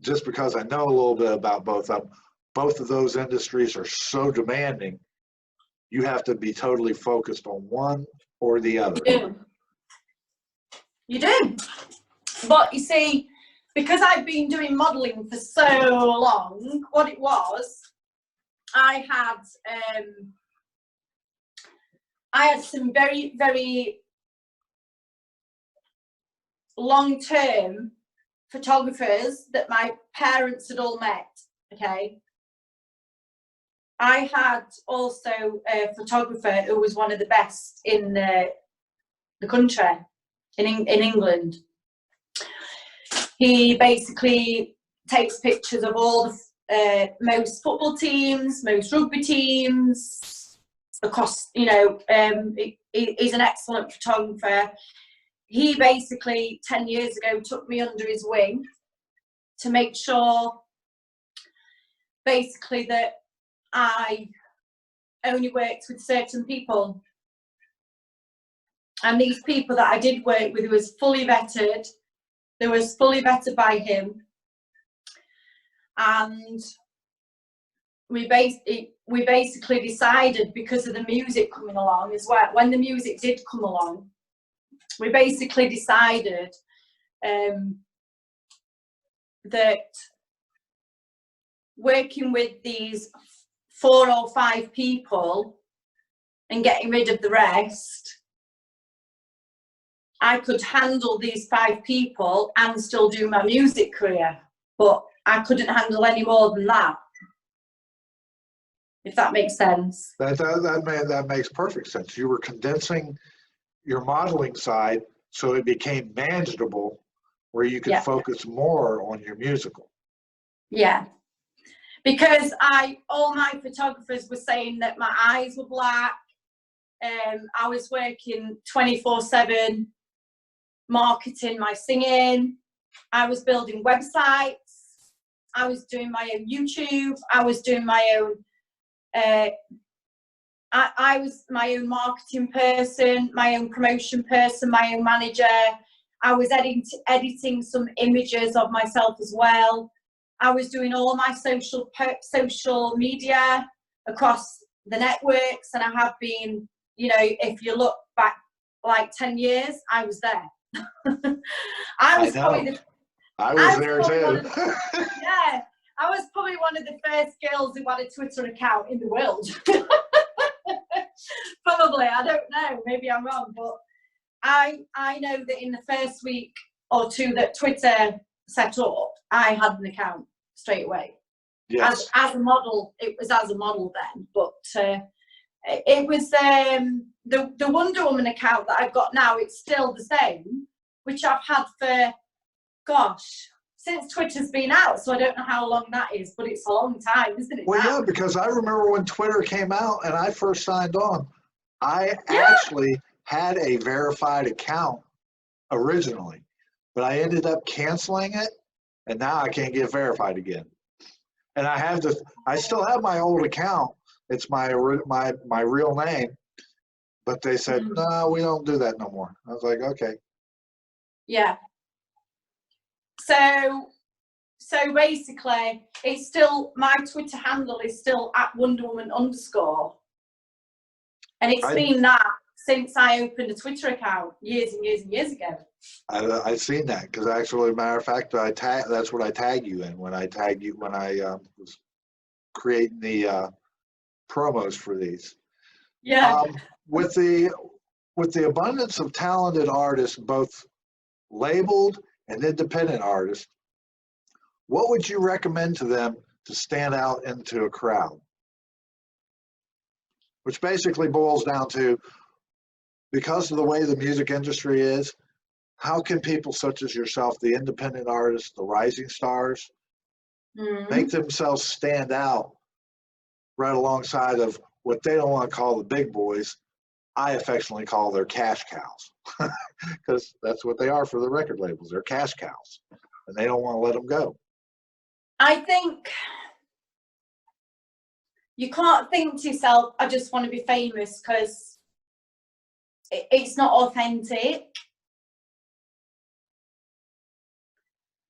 [SPEAKER 1] I know a little bit about both of those industries are so demanding. You have to be totally focused on one or the other.
[SPEAKER 2] You do. But you see, because I've been doing modelling for so long, what it was, I had some very, very long-term photographers that my parents had all met, okay? I had also a photographer who was one of the best in the country, in England. He basically takes pictures of all the most football teams, most rugby teams, across, you know, he's an excellent photographer. He basically 10 years ago took me under his wing to make sure basically that I only worked with certain people. And these people that I did work with was fully vetted. They was fully vetted by him. And we basically decided, because of the music coming along as well, when the music did come along, we basically decided that working with these 4 or 5 people and getting rid of the rest, I could handle these 5 people and still do my music career, but I couldn't handle any more than that, if that makes sense.
[SPEAKER 1] That makes perfect sense. You were condensing your modeling side so it became manageable, where you could focus more on your musical.
[SPEAKER 2] Yeah, because all my photographers were saying that my eyes were black. I was working 24/7 marketing my singing. I was building websites. I was doing my own YouTube. I was doing my own I was my own marketing person, my own promotion person, my own manager. I was editing some images of myself as well. I was doing all my social media across the networks, and I have been, you know, if you look back like 10 years, I was there. I was there too. Yeah, I was probably one of the first girls who had a Twitter account in the world. Probably, I don't know, maybe I'm wrong, but I know that in the first week or 2 that Twitter set up, I had an account straight away. Yes. As a model, it was as a model then, but it was the Wonder Woman account that I've got now. It's still the same, which I've had for, gosh, since Twitter's been out, so I don't know how long that is, but it's a long time, isn't it?
[SPEAKER 1] Well, yeah, because I remember when Twitter came out and I first signed on, I actually had a verified account originally, but I ended up canceling it, and now I can't get verified again. And I still have my old account. It's my real name, but they said, no, we don't do that no more. I was like, okay.
[SPEAKER 2] Yeah. So basically, it's still, my Twitter handle is still @WonderWoman_, and it's been that since I opened a Twitter account years and years and years ago.
[SPEAKER 1] I've seen that, because actually, matter of fact, that's what I tag you in when I was creating the promos for these.
[SPEAKER 2] Yeah.
[SPEAKER 1] With the abundance of talented artists, both labeled and independent artists, what would you recommend to them to stand out into a crowd? Which basically boils down to, because of the way the music industry is, how can people such as yourself, the independent artists, the rising stars, make themselves stand out right alongside of what they don't want to call the big boys? I affectionately call their cash cows, because that's what they are for the record labels. They're cash cows, and they don't want to let them go.
[SPEAKER 2] I think you can't think to yourself, I just want to be famous, because it's not authentic.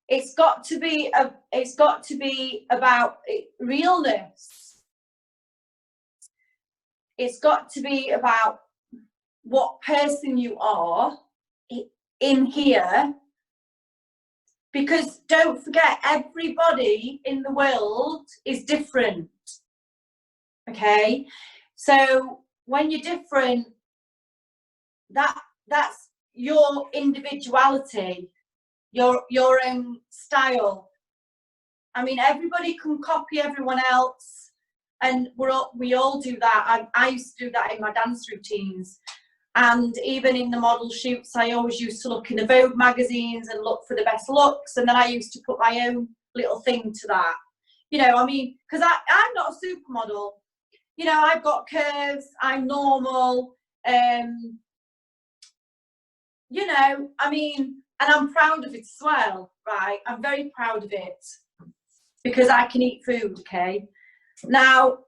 [SPEAKER 2] It's got to be about realness. It's got to be about what person you are in here. Because don't forget, everybody in the world is different. Okay? So when you're different, that's your individuality. your own style. I mean, everybody can copy everyone else, and we all do that. I used to do that in my dance routines, and even in the model shoots, I always used to look in the Vogue magazines and look for the best looks, and then I used to put my own little thing to that. You know, I mean, because I'm not a supermodel. You know, I've got curves. I'm normal. You know, I mean, and I'm proud of it as well, right? I'm very proud of it because I can eat food, okay? Now,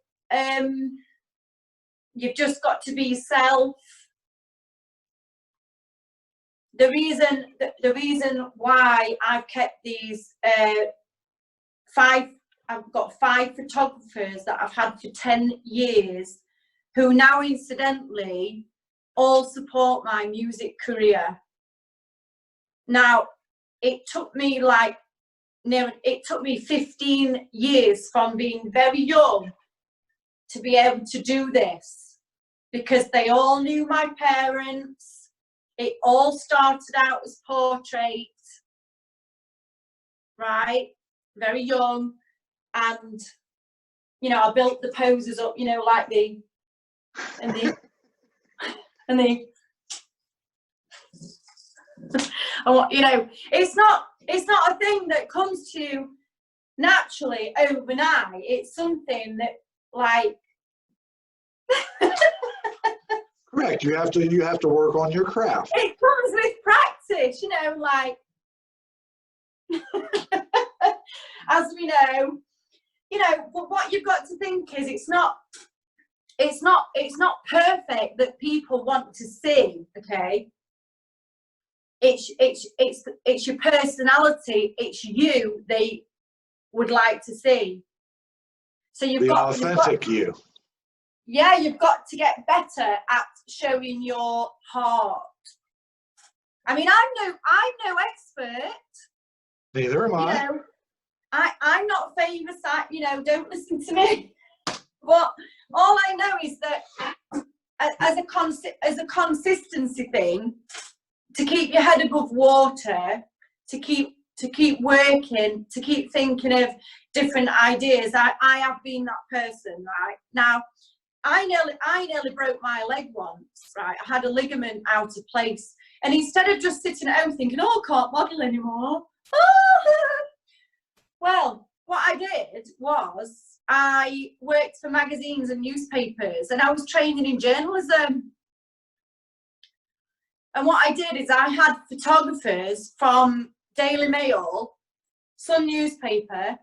[SPEAKER 2] you've just got to be yourself. The reason why I've kept these I've got 5 photographers that I've had for 10 years who now incidentally all support my music career. Now, it took me 15 years from being very young to be able to do this, because they all knew my parents. It all started out as portraits, right? Very young. And, you know, I built the poses up, you know, like and you know, it's not a thing that comes to you naturally overnight. It's something that, like,
[SPEAKER 1] correct. You have to work on your craft.
[SPEAKER 2] It comes with practice, you know, like as we know, you know. But what you've got to think is it's not perfect that people want to see, okay? It's your personality, it's you they would like to see. So you've got authentic you. Yeah, you've got to get better at showing your heart. I mean, I'm no expert.
[SPEAKER 1] Neither am I.
[SPEAKER 2] You know, I'm not famous. You know, don't listen to me. But all I know is that as a consistency thing, to keep your head above water, to keep working, to keep thinking of different ideas. I have been that person, right? Now, I nearly broke my leg once, right? I had a ligament out of place, and instead of just sitting at home thinking, oh, I can't model anymore, well, what I did was I worked for magazines and newspapers, and I was training in journalism. And what I did is I had photographers from Daily Mail, Sun newspaper,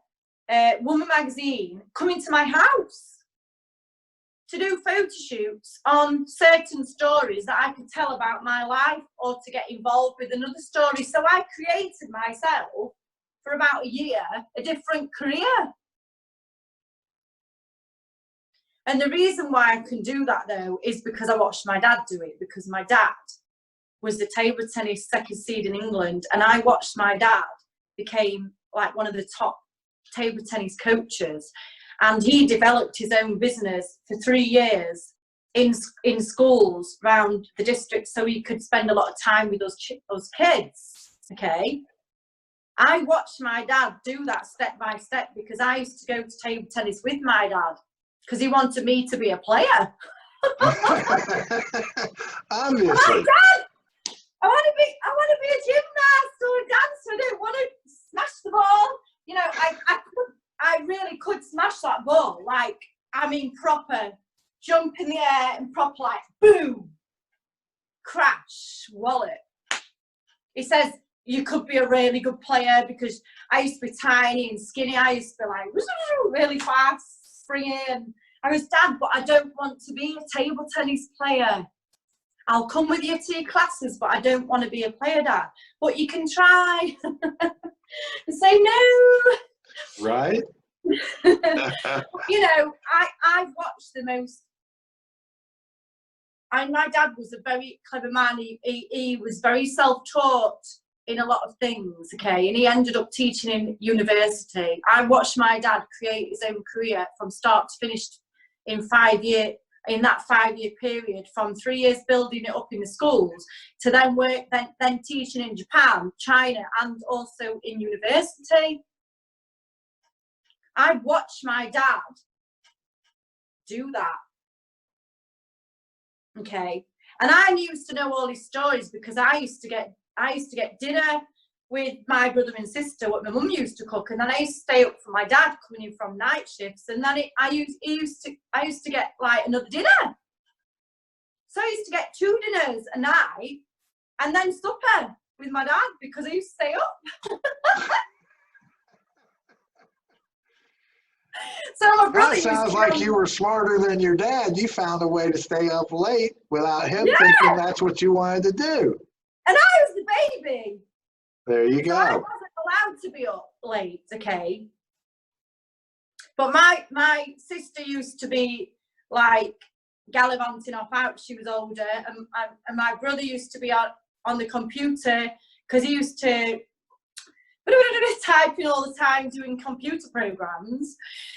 [SPEAKER 2] Woman magazine coming to my house to do photo shoots on certain stories that I could tell about my life, or to get involved with another story. So I created myself for about a year a different career. And the reason why I can do that, though, is because I watched my dad do it, because my dad was the table tennis second seed in England, and I watched my dad became like one of the top table tennis coaches, and he developed his own business for 3 years in schools around the district, so he could spend a lot of time with those kids. Okay, I watched my dad do that step by step, because I used to go to table tennis with my dad because he wanted me to be a player.
[SPEAKER 1] Obviously.
[SPEAKER 2] I want to be a gymnast or a dancer. I don't want to smash the ball. You know, I really could smash that ball. Like, I mean, proper jump in the air and proper, like, boom, crash, wallet. He says you could be a really good player, because I used to be tiny and skinny. I used to be like really fast, springy. And I was, Dad, but I don't want to be a table tennis player. I'll come with you to your classes, but I don't want to be a player, Dad. But you can try. And say no.
[SPEAKER 1] Right.
[SPEAKER 2] You know, I've watched the most. And my dad was a very clever man. He was very self-taught in a lot of things, okay? And he ended up teaching in university. I watched my dad create his own career from start to finish in 5 years. in that 5-year period, from 3 years building it up in the schools to then work, then teaching in Japan, China, and also in university. I watched my dad do that. Okay, and I used to know all his stories because I used to get dinner with my brother and sister, what my mum used to cook, and then I used to stay up for my dad coming in from night shifts, and then I used to get like another dinner. So I used to get 2 dinners a night, and then supper with my dad because I used to stay up. So my brother
[SPEAKER 1] sounds like you were smarter than your dad. You found a way to stay up late without him thinking that's what you wanted to do.
[SPEAKER 2] And I was the baby.
[SPEAKER 1] There you go.
[SPEAKER 2] So I wasn't allowed to be up late, okay? But my sister used to be like gallivanting off out. She was older, and my brother used to be on the computer because he used to typing all the time, doing computer programs.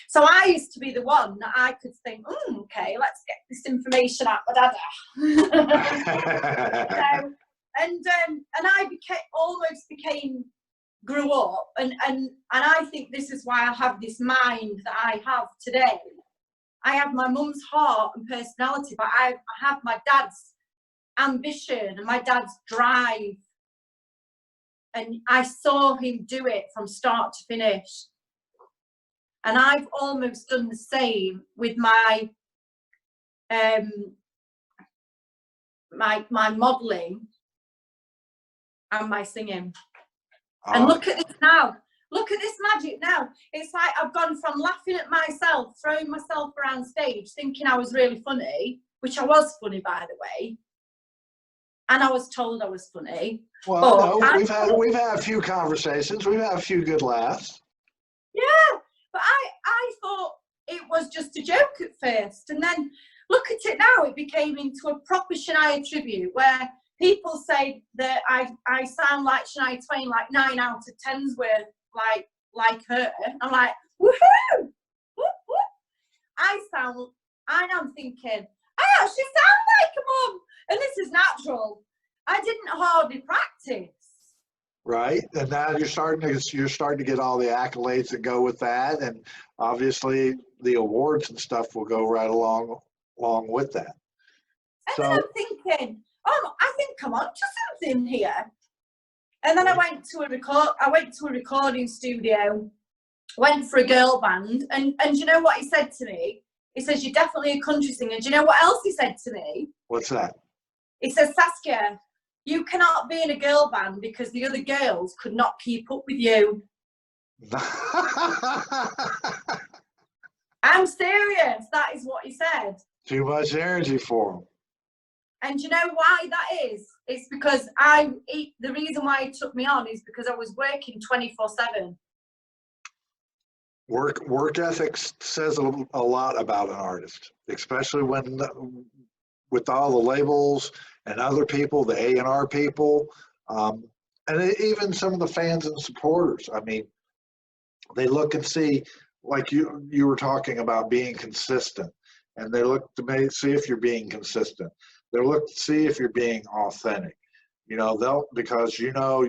[SPEAKER 2] So I used to be the one that I could think, okay, let's get this information out my dada. And I grew up, and I think this is why I have this mind that I have today. I have my mum's heart and personality, but I have my dad's ambition and my dad's drive. And I saw him do it from start to finish. And I've almost done the same with my my modelling and my singing. And look at this now. Look at this magic now. It's like I've gone from laughing at myself, throwing myself around stage, thinking I was really funny, which I was funny, by the way. And I was told I was funny.
[SPEAKER 1] Well, no, we've had a few conversations. We've had a few good laughs.
[SPEAKER 2] Yeah, but I thought it was just a joke at first. And then look at it now. It became into a proper Shania tribute where people say that I sound like Shania Twain, like 9 out of 10's worth, like her. I'm like, woohoo! Whoop, whoop. I am thinking, I actually sound like a mum, and this is natural. I didn't hardly practice.
[SPEAKER 1] Right, and now you're starting to get all the accolades that go with that, and obviously the awards and stuff will go right along with that.
[SPEAKER 2] And then I'm thinking, I think I'm onto something here. And then I went to a recording studio, went for a girl band, and you know what he said to me? He says, "You're definitely a country singer." Do you know what else he said to me?
[SPEAKER 1] What's that?
[SPEAKER 2] He says, "Saskia, you cannot be in a girl band because the other girls could not keep up with you." I'm serious. That is what he said.
[SPEAKER 1] Too much energy for him.
[SPEAKER 2] And you know why that is? It's because the reason why he took me on is because I was working 24/7.
[SPEAKER 1] Work ethics says a lot about an artist, especially when with all the labels and other people, the A&R people, and even some of the fans and supporters. I mean, they look and see, like you were talking about being consistent, and they look to see if you're being consistent. They look to see if you're being authentic. You know, because you know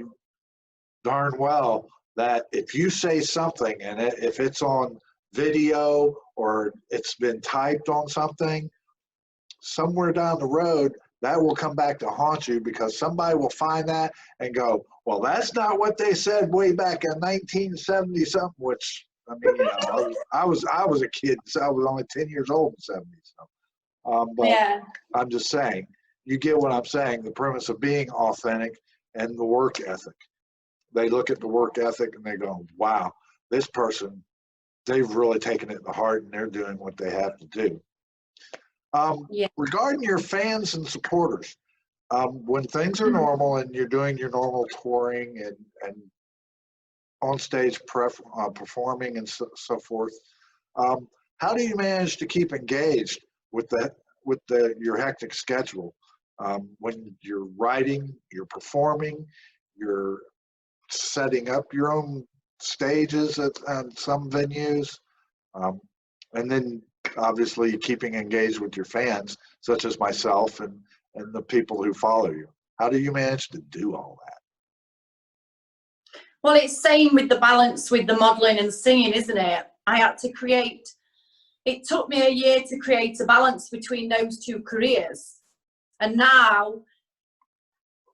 [SPEAKER 1] darn well that if you say something and if it's on video or it's been typed on something, somewhere down the road, that will come back to haunt you because somebody will find that and go, well, that's not what they said way back in 1970 something, which, I mean, you know, I was a kid, so I was only 10 years old in 70. So, but yeah. I'm just saying, you get what I'm saying, the premise of being authentic and the work ethic. They look at the work ethic and they go, wow, this person, they've really taken it to heart and they're doing what they have to do. Regarding your fans and supporters, when things are normal and you're doing your normal touring and on stage performing and so forth, how do you manage to keep engaged with your hectic schedule when you're writing, you're performing, you're setting up your own stages at some venues, and then obviously keeping engaged with your fans, such as myself and the people who follow you. How do you manage to do all that?
[SPEAKER 2] Well, it's same with the balance with the modelling and singing, isn't it? I had to create, it took me a year to create a balance between those two careers. And now,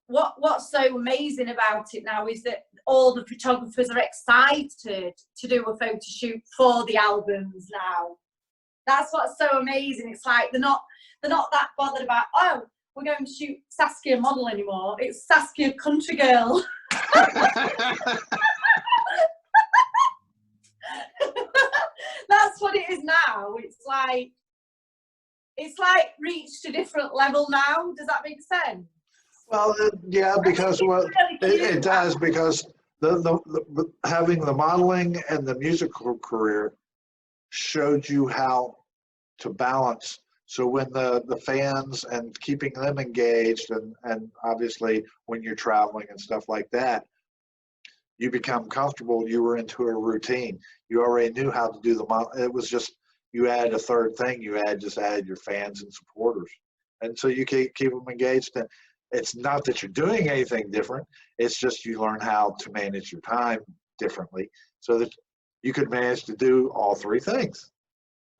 [SPEAKER 2] what's so amazing about it now is that all the photographers are excited to do a photo shoot for the albums now. That's what's so amazing. It's like they're not that bothered about, oh, we're going to shoot Saskia model anymore. It's Saskia country girl. That's what it is now. It's like reached a different level now. Does that make sense?
[SPEAKER 1] Well, yeah, because it does, because the having the modeling and the musical career showed you how to balance. So when the fans and keeping them engaged, and obviously when you're traveling and stuff like that, you become comfortable. You were into a routine. You already knew how to do the model. It was just, you add a third thing. You just add your fans and supporters, and so you keep them engaged. And it's not that you're doing anything different. It's just you learn how to manage your time differently, so that you could manage to do all three things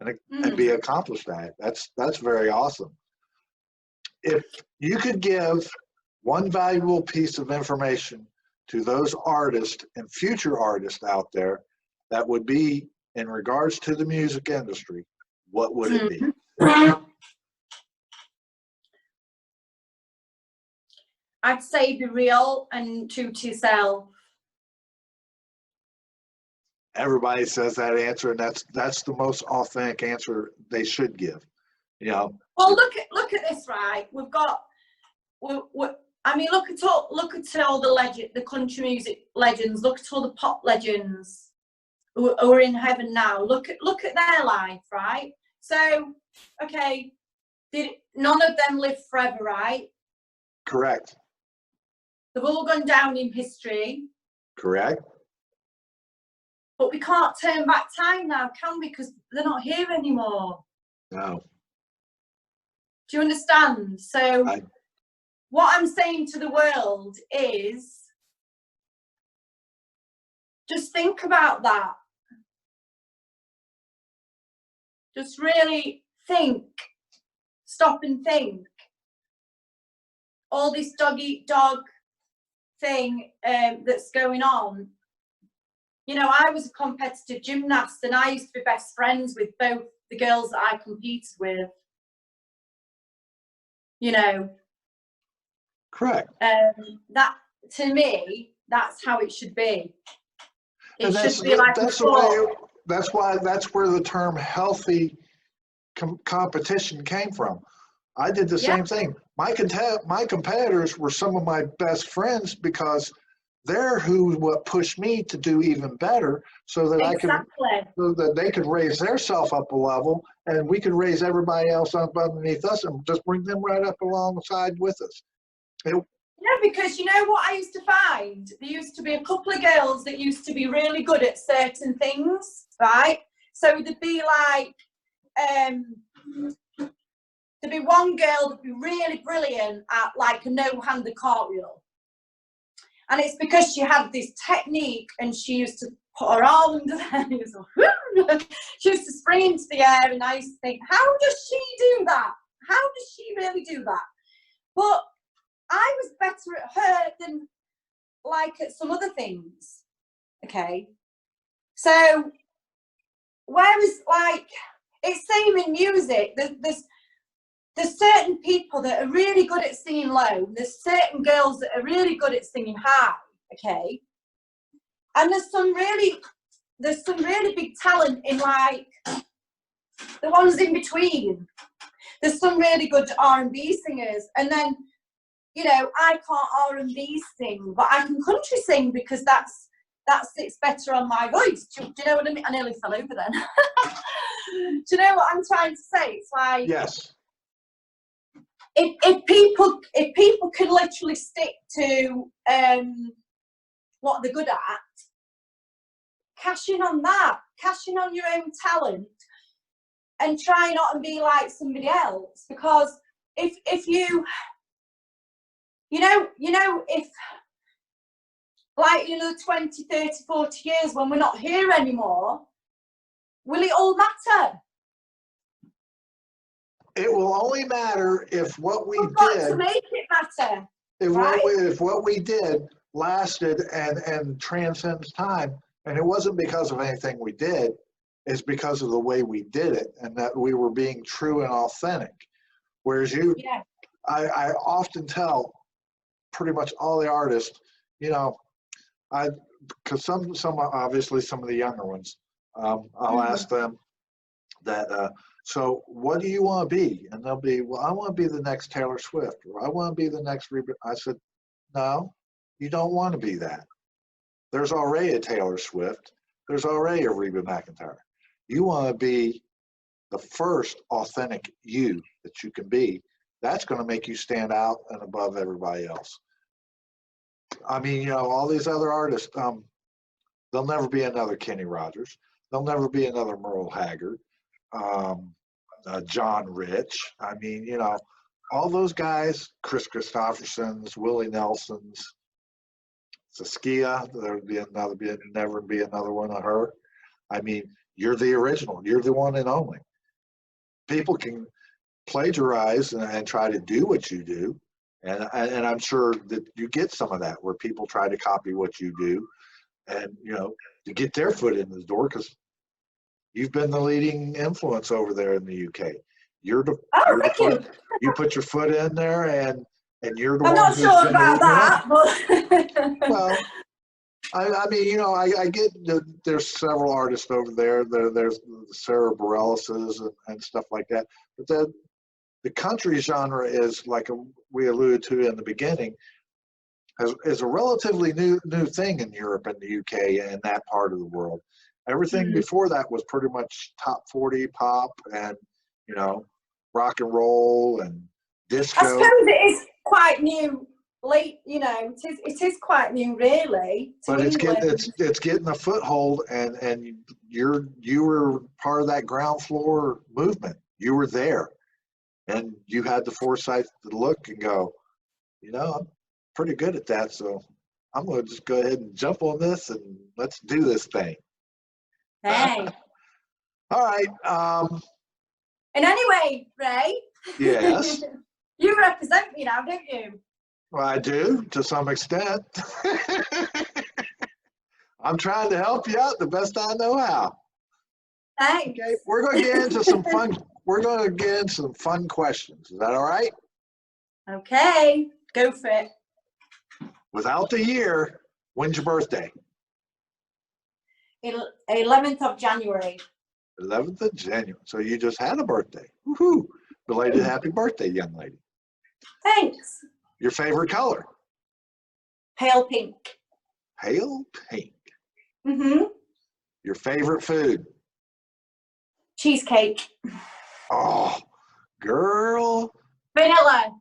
[SPEAKER 1] and be accomplished at it. That's very awesome. If you could give one valuable piece of information to those artists and future artists out there that would be in regards to the music industry, what would it be?
[SPEAKER 2] I'd say be real and true to yourself.
[SPEAKER 1] Everybody says that answer, and that's the most authentic answer they should give. You know.
[SPEAKER 2] Well, look at this, right? We've got. I mean, look at all the country music legends. Look at all the pop legends who are in heaven now. Look at their life, right? So, okay, none of them live forever, right?
[SPEAKER 1] Correct.
[SPEAKER 2] They've all gone down in history.
[SPEAKER 1] Correct.
[SPEAKER 2] But we can't turn back time now, can we? Because they're not here anymore.
[SPEAKER 1] No.
[SPEAKER 2] Do you understand? So what I'm saying to the world is just think about that. Just really think. Stop and think. All this dog eat dog thing that's going on. You know, I was a competitive gymnast and I used to be best friends with both the girls that I competed with. You know.
[SPEAKER 1] Correct.
[SPEAKER 2] That, to me, that's how it should be. It should be like
[SPEAKER 1] that's where the term healthy competition came from. I did the same thing. My competitors were some of my best friends because they're what pushed me to do even better, so that so that they could raise their self up a level, and we could raise everybody else up underneath us and just bring them right up alongside with us.
[SPEAKER 2] Yeah, because you know what I used to find? There used to be a couple of girls that used to be really good at certain things, right? So there'd be like, there'd be one girl that'd be really brilliant at like a no-handed cartwheel. And it's because she had this technique and she used to put her arm under there. She used to spring into the air, and I used to think, how does she do that? How does she really do that? But I was better at her than like at some other things. Okay. So whereas like it's same in music, there's certain people that are really good at singing low, and there's certain girls that are really good at singing high, okay? And there's some really big talent in like the ones in between. There's some really good R&B singers, and then, you know, I can't R&B sing, but I can country sing because that sits better on my voice. Do you know what I mean? I nearly fell over then. Do you know what I'm trying to say? It's like,
[SPEAKER 1] yes.
[SPEAKER 2] If people can literally stick to what they're good at, cash in on that, cash in on your own talent, and try not and be like somebody else, because if you know if like 20, 30, 40 years when we're not here anymore, will it all matter?
[SPEAKER 1] It will only matter if what we
[SPEAKER 2] We've got
[SPEAKER 1] did
[SPEAKER 2] to make it matter.
[SPEAKER 1] if
[SPEAKER 2] right?
[SPEAKER 1] if what we did lasted and transcends time, and it wasn't because of anything we did, it's because of the way we did it and that we were being true and authentic. Whereas
[SPEAKER 2] Yeah.
[SPEAKER 1] I often tell pretty much all the artists, because some obviously some of the younger ones, I'll ask them that, so what do you want to be? And they'll be, well, I want to be the next Taylor Swift, or I want to be the next Reba. I said, no, you don't want to be that. There's already a Taylor Swift. There's already a Reba McEntire. You want to be the first authentic you that you can be. That's going to make you stand out and above everybody else. I mean, all these other artists, there'll never be another Kenny Rogers. There'll never be another Merle Haggard, John Rich. I mean, all those guys, Chris Christopherson's, Willie Nelson's, Saskia, there'll never be another one of her. I mean, you're the original. You're the one and only. People can plagiarize and try to do what you do. And I'm sure that you get some of that where people try to copy what you do and, to get their foot in the door, because you've been the leading influence over there in the UK. You put your foot in there and you're the one
[SPEAKER 2] I'm not
[SPEAKER 1] who's
[SPEAKER 2] sure
[SPEAKER 1] been
[SPEAKER 2] about that, but
[SPEAKER 1] well, I mean, I get that there's several artists over there. There's Sarah Bareilles and stuff like that. But the country genre is, like we alluded to in the beginning, is a relatively new thing in Europe and the UK and that part of the world. Everything before that was pretty much top 40 pop and, rock and roll and disco.
[SPEAKER 2] I suppose it is quite new. It is quite new, really.
[SPEAKER 1] But it's getting a foothold, and you were part of that ground floor movement. You were there, and you had the foresight to look and go, I'm pretty good at that, so I'm going to just go ahead and jump on this and let's do this thing.
[SPEAKER 2] Hey.
[SPEAKER 1] All right.
[SPEAKER 2] And anyway, Ray.
[SPEAKER 1] Yes.
[SPEAKER 2] You represent me now, don't you?
[SPEAKER 1] Well, I do, to some extent. I'm trying to help you out the best I know how.
[SPEAKER 2] Thanks.
[SPEAKER 1] Okay, we're going to get into some fun. We're going to get into some fun questions. Is that all right?
[SPEAKER 2] Okay, go for it.
[SPEAKER 1] Without the year, when's your birthday?
[SPEAKER 2] 11th of January.
[SPEAKER 1] 11th of January. So you just had a birthday. Woohoo! Belated happy birthday, young lady.
[SPEAKER 2] Thanks.
[SPEAKER 1] Your favorite color?
[SPEAKER 2] Pale pink.
[SPEAKER 1] Pale pink.
[SPEAKER 2] Mm-hmm.
[SPEAKER 1] Your favorite food?
[SPEAKER 2] Cheesecake.
[SPEAKER 1] Oh, girl.
[SPEAKER 2] Vanilla.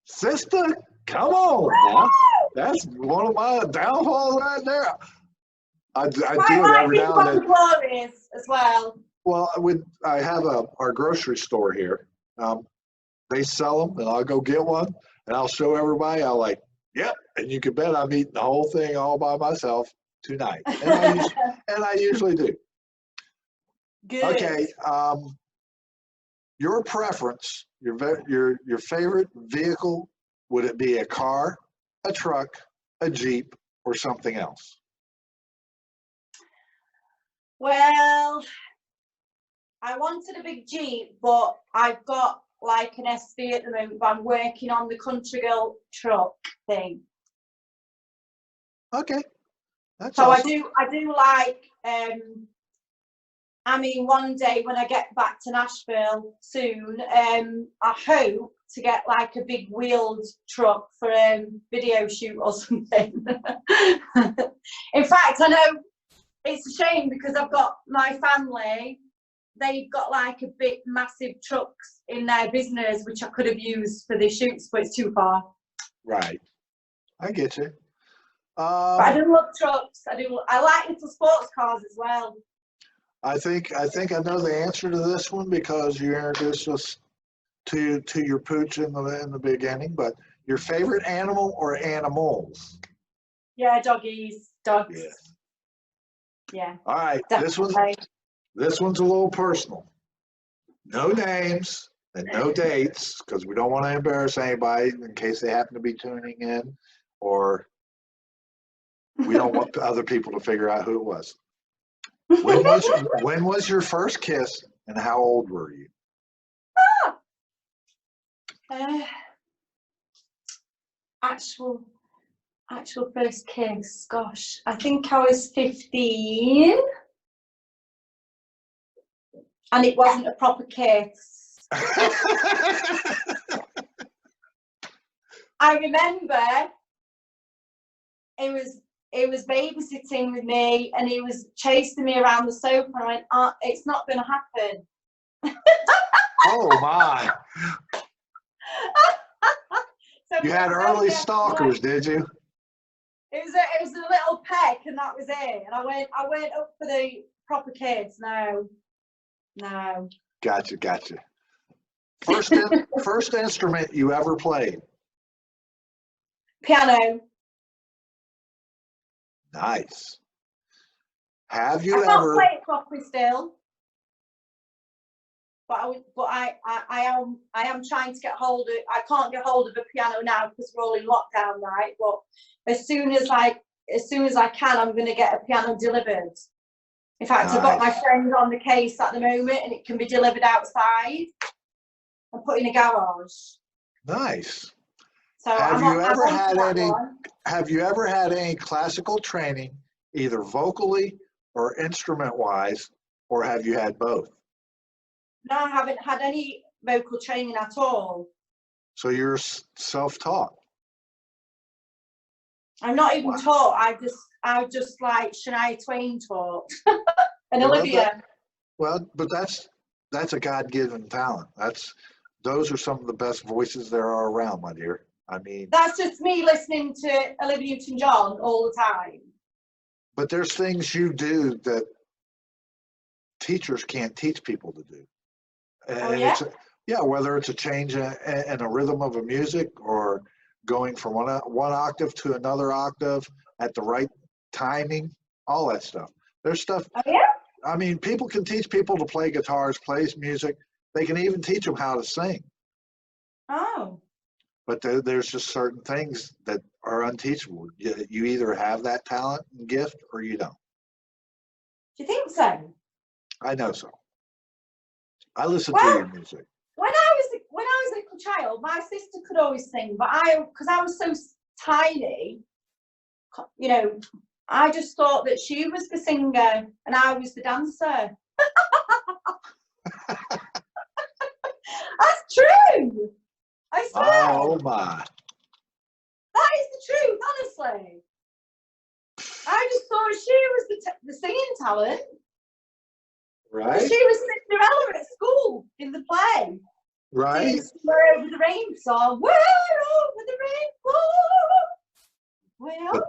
[SPEAKER 1] Sister, come on now. That's one of my downfalls right there. I do it every now and then.
[SPEAKER 2] Glorious as well.
[SPEAKER 1] Well, I have our grocery store here. They sell them, and I'll go get one, and I'll show everybody. I'll like, yep, and you can bet I'm eating the whole thing all by myself tonight, and I usually do.
[SPEAKER 2] Good.
[SPEAKER 1] Okay, your preference, your favorite vehicle, would it be a car, a truck, a Jeep, or something else?
[SPEAKER 2] Well, I wanted a big Jeep, but I've got like an SV at the moment, but I'm working on the country girl truck thing.
[SPEAKER 1] Okay, that's
[SPEAKER 2] so
[SPEAKER 1] awesome.
[SPEAKER 2] I do like. I mean, one day when I get back to Nashville soon, I hope to get like a big wheeled truck for a video shoot or something. In fact, I know it's a shame because I've got my family. They've got like a big, massive trucks in their business, which I could have used for the shoots, but it's too far.
[SPEAKER 1] Right. I get you.
[SPEAKER 2] But I do love trucks. I like little sports cars as well.
[SPEAKER 1] I think I know the answer to this one because you introduced us to your pooch in the beginning. But your favorite animal or animals?
[SPEAKER 2] Yeah, doggies, dogs.
[SPEAKER 1] Yeah.
[SPEAKER 2] Yeah,
[SPEAKER 1] All right.
[SPEAKER 2] definitely.
[SPEAKER 1] This one's a little personal. No names and no dates because we don't want to embarrass anybody in case they happen to be tuning in, or we don't want other people to figure out who it was. When was your first kiss and how old were you?
[SPEAKER 2] Uh, actual first kiss. Gosh, I think I was 15, and it wasn't a proper kiss. I remember it was babysitting with me, and he was chasing me around the sofa. And I went, "It's not going to happen."
[SPEAKER 1] Oh my!
[SPEAKER 2] So
[SPEAKER 1] You had early stalkers, did you?
[SPEAKER 2] It was a little peck, and that was it. And I went up for the proper kids. No.
[SPEAKER 1] Gotcha. First instrument you ever played?
[SPEAKER 2] Piano.
[SPEAKER 1] Nice. Have you
[SPEAKER 2] I can't
[SPEAKER 1] ever?
[SPEAKER 2] play it properly still, but I am trying to get hold of. I can't get hold of a piano now because we're all in lockdown, right? But as soon as I can, I'm going to get a piano delivered. In fact, I've got my friend on the case at the moment, and it can be delivered outside and put in a garage.
[SPEAKER 1] Nice.
[SPEAKER 2] So
[SPEAKER 1] Have you ever had any classical training, either vocally or instrument-wise, or have you had both?
[SPEAKER 2] No, I haven't had any vocal training at all.
[SPEAKER 1] So you're self-taught.
[SPEAKER 2] I'm not even taught. I just like Shania Twain taught and Olivia.
[SPEAKER 1] But that's a God-given talent. Those are some of the best voices there are around, my dear. I mean,
[SPEAKER 2] that's just me listening to Olivia Newton-John all the time.
[SPEAKER 1] But there's things you do that teachers can't teach people to do. And whether it's a change in a rhythm of a music or going from one octave to another octave at the right timing, all that stuff. There's stuff.
[SPEAKER 2] Oh, yeah?
[SPEAKER 1] I mean, people can teach people to play guitars, play music. They can even teach them how to sing.
[SPEAKER 2] Oh.
[SPEAKER 1] But there's just certain things that are unteachable. You either have that talent and gift or you don't.
[SPEAKER 2] Do you think so?
[SPEAKER 1] I know so. I listen to your music.
[SPEAKER 2] When I was a little child, my sister could always sing, but because I was so tiny, you know, I just thought that she was the singer and I was the dancer. That's true. I swear.
[SPEAKER 1] Oh my.
[SPEAKER 2] That is the truth, honestly. I just thought she was the singing talent.
[SPEAKER 1] Right.
[SPEAKER 2] She was Cinderella at school in the play.
[SPEAKER 1] Right.
[SPEAKER 2] Where over the rain song. Where over the rainbow.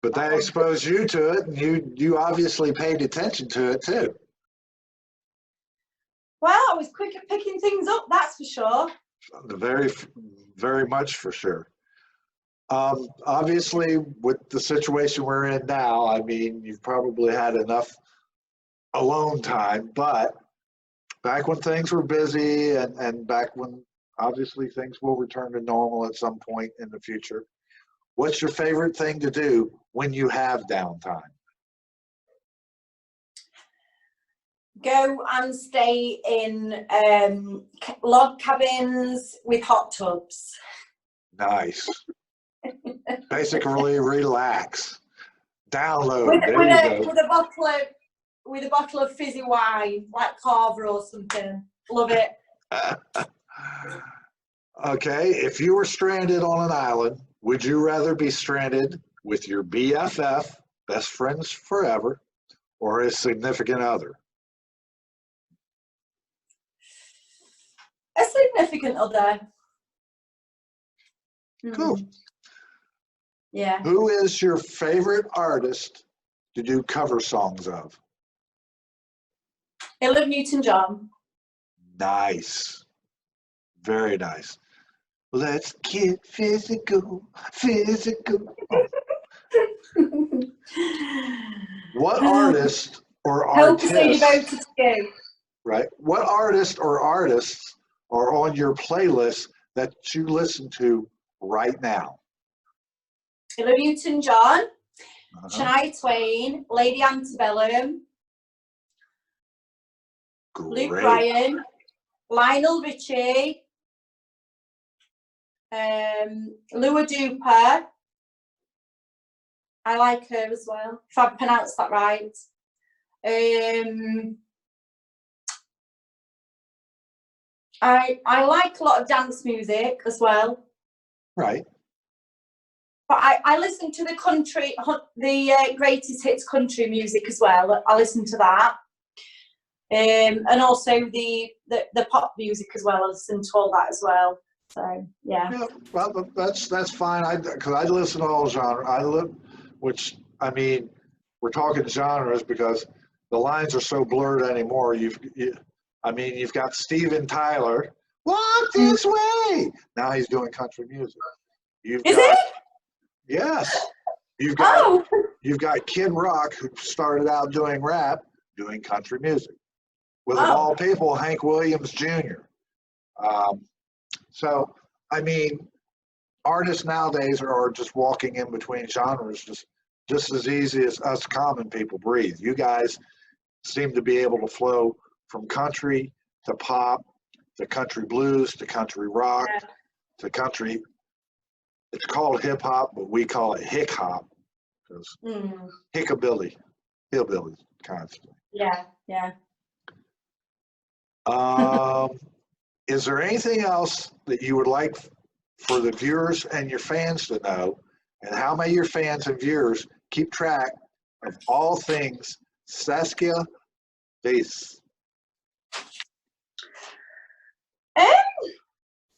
[SPEAKER 1] But that exposed you to it, and you obviously paid attention to it too.
[SPEAKER 2] Well, I was quick at picking things up, that's for sure.
[SPEAKER 1] Very, very much for sure. Obviously, with the situation we're in now, I mean, you've probably had enough alone time, but back when things were busy and back when obviously things will return to normal at some point in the future, what's your favorite thing to do when you have downtime?
[SPEAKER 2] Go and stay in log cabins with hot tubs.
[SPEAKER 1] Nice. Basically, relax. Download.
[SPEAKER 2] With a bottle of fizzy wine, like Carver or something. Love it.
[SPEAKER 1] Okay, if you were stranded on an island, would you rather be stranded with your BFF, best friends forever, or a significant other?
[SPEAKER 2] A significant other.
[SPEAKER 1] Cool.
[SPEAKER 2] Yeah.
[SPEAKER 1] Who is your favorite artist to do cover songs of?
[SPEAKER 2] Hill of Newton-John.
[SPEAKER 1] Nice. Very nice. Let's get physical, physical. What artist or
[SPEAKER 2] Hope so
[SPEAKER 1] artist,
[SPEAKER 2] devoted to you.
[SPEAKER 1] right? What artist or artists are on your playlist that you listen to right now?
[SPEAKER 2] Hill of Newton-John,
[SPEAKER 1] Uh-huh.
[SPEAKER 2] Shania Twain, Lady Antebellum, Luke
[SPEAKER 1] Great.
[SPEAKER 2] Bryan, Lionel Richie, Lua Duper. I like her as well, if I've pronounced that right. I like a lot of dance music as well.
[SPEAKER 1] Right.
[SPEAKER 2] But I listen to the country, the greatest hits country music as well. I listen to that. And also the pop music as well. I listen to all that as well. So yeah.
[SPEAKER 1] Yeah, well, that's fine. Because I listen to all genres. Which I mean, we're talking genres because the lines are so blurred anymore. You've got Steven Tyler, walk this way. Now he's doing country music.
[SPEAKER 2] Is it?
[SPEAKER 1] Yes. You've got Kid Rock, who started out doing rap, doing country music. With of all people, Hank Williams Jr. So I mean, artists nowadays are just walking in between genres, just as easy as us common people breathe. You guys seem to be able to flow from country to pop to country blues to country rock to country. It's called hip hop, but we call it hick hop because hickabilly, hillbilly kind of thing.
[SPEAKER 2] Yeah, yeah.
[SPEAKER 1] Is there anything else that you would like for the viewers and your fans to know? And how may your fans and viewers keep track of all things Saskia Verse?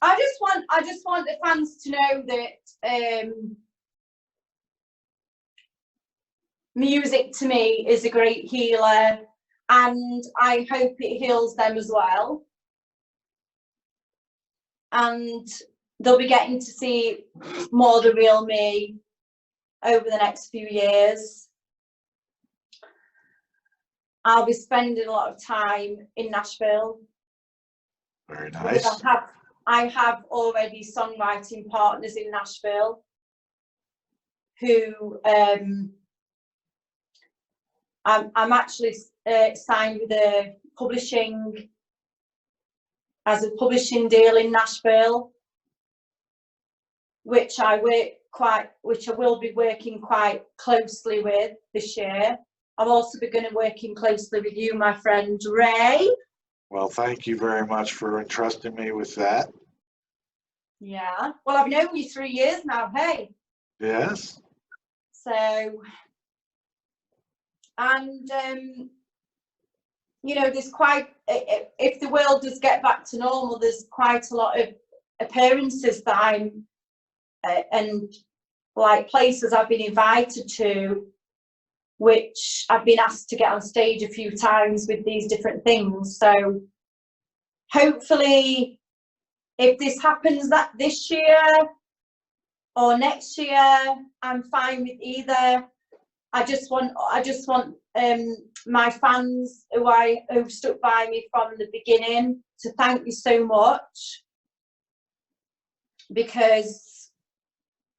[SPEAKER 2] I just want the fans to know that music to me is a great healer, and I hope it heals them as well. And they'll be getting to see more the real me over the next few years. I'll be spending a lot of time in Nashville.
[SPEAKER 1] Very nice.
[SPEAKER 2] I have already songwriting partners in Nashville who I'm actually signed with a publishing deal in Nashville, which I will be working quite closely with this year. I'll also be going to working closely with you, my friend Ray.
[SPEAKER 1] Well, thank you very much for entrusting me with that.
[SPEAKER 2] Yeah. Well, I've known you 3 years now, hey?
[SPEAKER 1] Yes.
[SPEAKER 2] So, and, you know, there's quite, if the world does get back to normal, there's quite a lot of appearances that I'm, and like places I've been invited to, which I've been asked to get on stage a few times with these different things. So hopefully, if this happens this year or next year, I'm fine with either. I just want my fans who've stuck by me from the beginning to thank you so much, because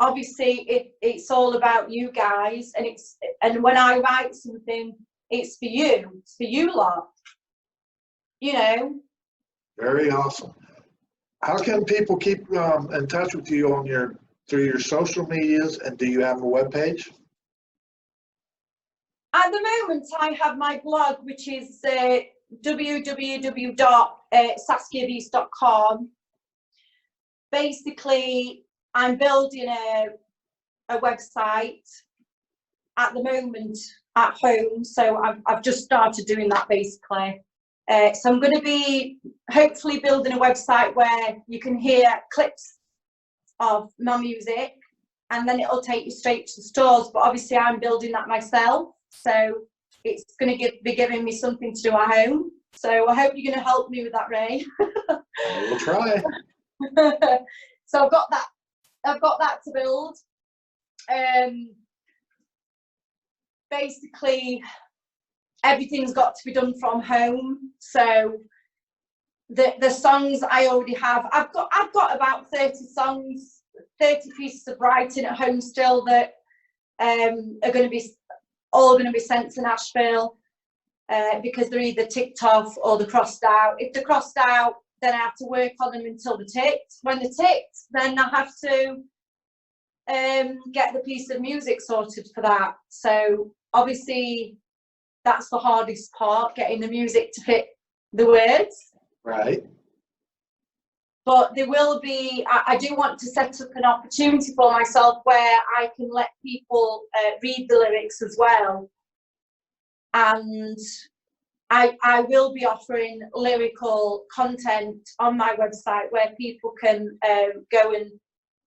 [SPEAKER 2] obviously it's all about you guys, and when I write something, it's for you lot, you know.
[SPEAKER 1] Very awesome. How can people keep in touch with you through your social medias, and do you have a webpage?
[SPEAKER 2] At the moment, I have my blog, which is www.saskiaverse.com. Basically, I'm building a website at the moment at home, so I've just started doing that basically. So I'm going to be hopefully building a website where you can hear clips of my music, and then it'll take you straight to the stores. But obviously, I'm building that myself. So it's going to be giving me something to do at home. So I hope you're going to help me with that, Ray.
[SPEAKER 1] I will try.
[SPEAKER 2] So I've got that to build. Basically, everything's got to be done from home. So the songs I already have, I've got about 30 songs, 30 pieces of writing at home still that are going to be sent to Nashville because they're either ticked off or they're crossed out. If they're crossed out, then I have to work on them until they're ticked. When they're ticked, then I have to get the piece of music sorted for that. So obviously that's the hardest part, getting the music to fit the words.
[SPEAKER 1] Right.
[SPEAKER 2] But there will be, I do want to set up an opportunity for myself where I can let people read the lyrics as well. And I will be offering lyrical content on my website where people can go and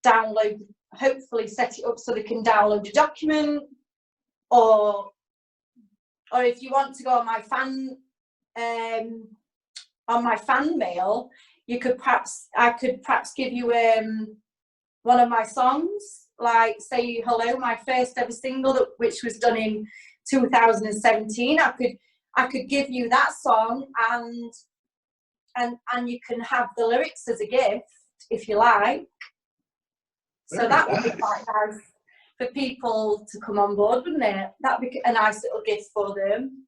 [SPEAKER 2] download, hopefully set it up so they can download the document, or if you want to go on my fan mail, I could perhaps give you one of my songs, like Say Hello, my first ever single, which was done in 2017. I could give you that song, and you can have the lyrics as a gift if you like. So that would be quite nice for people to come on board, wouldn't it? That'd be a nice little gift for them.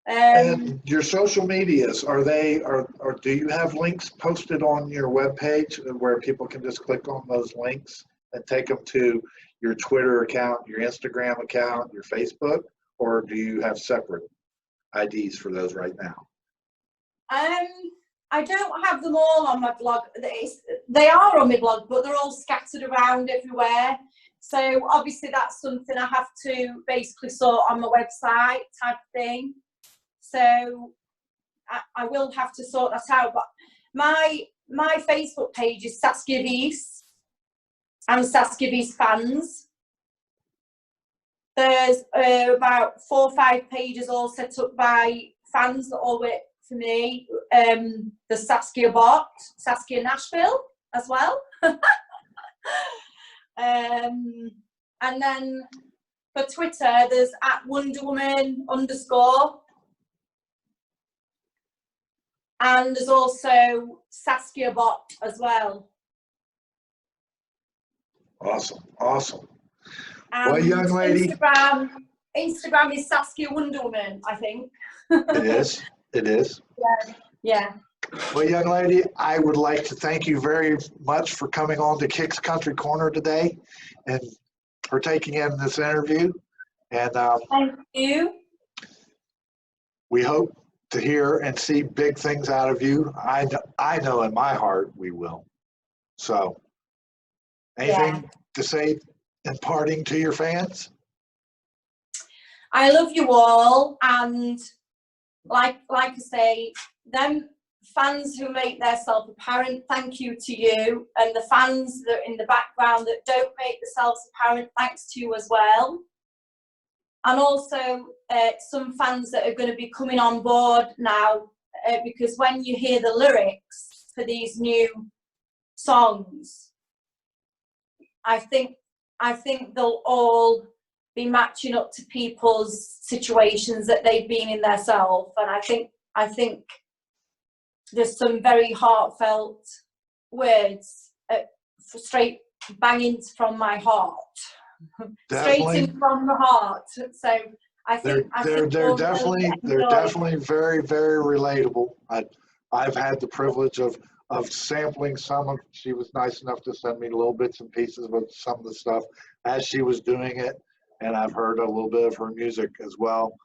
[SPEAKER 1] And your social medias, or do you have links posted on your webpage where people can just click on those links and take them to your Twitter account, your Instagram account, your Facebook, or do you have separate IDs for those right now?
[SPEAKER 2] I don't have them all on my blog. They are on my blog, but they're all scattered around everywhere. So obviously that's something I have to basically sort on my website type of thing. So I will have to sort that out. But my Facebook page is Saskia Verse and Saskia Verse fans. There's about 4 or 5 pages all set up by fans that all work for me. The Saskia Bot, Saskia Nashville as well. And then for Twitter, there's @WonderWoman_. And there's also Saskia Bot as well.
[SPEAKER 1] Awesome, awesome.
[SPEAKER 2] And
[SPEAKER 1] well, young lady,
[SPEAKER 2] Instagram is Saskia Wonderwoman, I think.
[SPEAKER 1] It is.
[SPEAKER 2] Yeah.
[SPEAKER 1] Well, young lady, I would like to thank you very much for coming on to Kicks Country Corner today and for taking in this interview. And
[SPEAKER 2] thank you.
[SPEAKER 1] We hope to hear and see big things out of you. I know in my heart we will. So, anything to say in parting to your fans?
[SPEAKER 2] I love you all, and like I say, them fans who make themselves apparent, thank you to you, and the fans that are in the background that don't make themselves apparent, thanks to you as well. And also some fans that are going to be coming on board now, because when you hear the lyrics for these new songs, I think they'll all be matching up to people's situations that they've been in themselves, and I think there's some very heartfelt words, straight banging from my heart. Straight in from the heart. So I think
[SPEAKER 1] they're definitely very, very relatable. I've had the privilege of sampling some of. She was nice enough to send me little bits and pieces of some of the stuff as she was doing it, and I've heard a little bit of her music as well.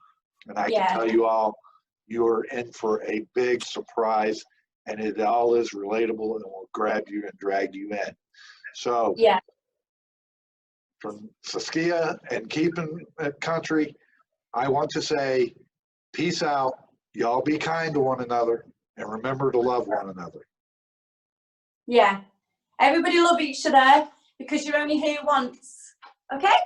[SPEAKER 1] And I can tell you all, you are in for a big surprise, and it all is relatable and will grab you and drag you in. So from Saskia and Keepin Country, I want to say peace out. Y'all be kind to one another and remember to love one another.
[SPEAKER 2] Yeah. Everybody love each other because you're only here once. Okay?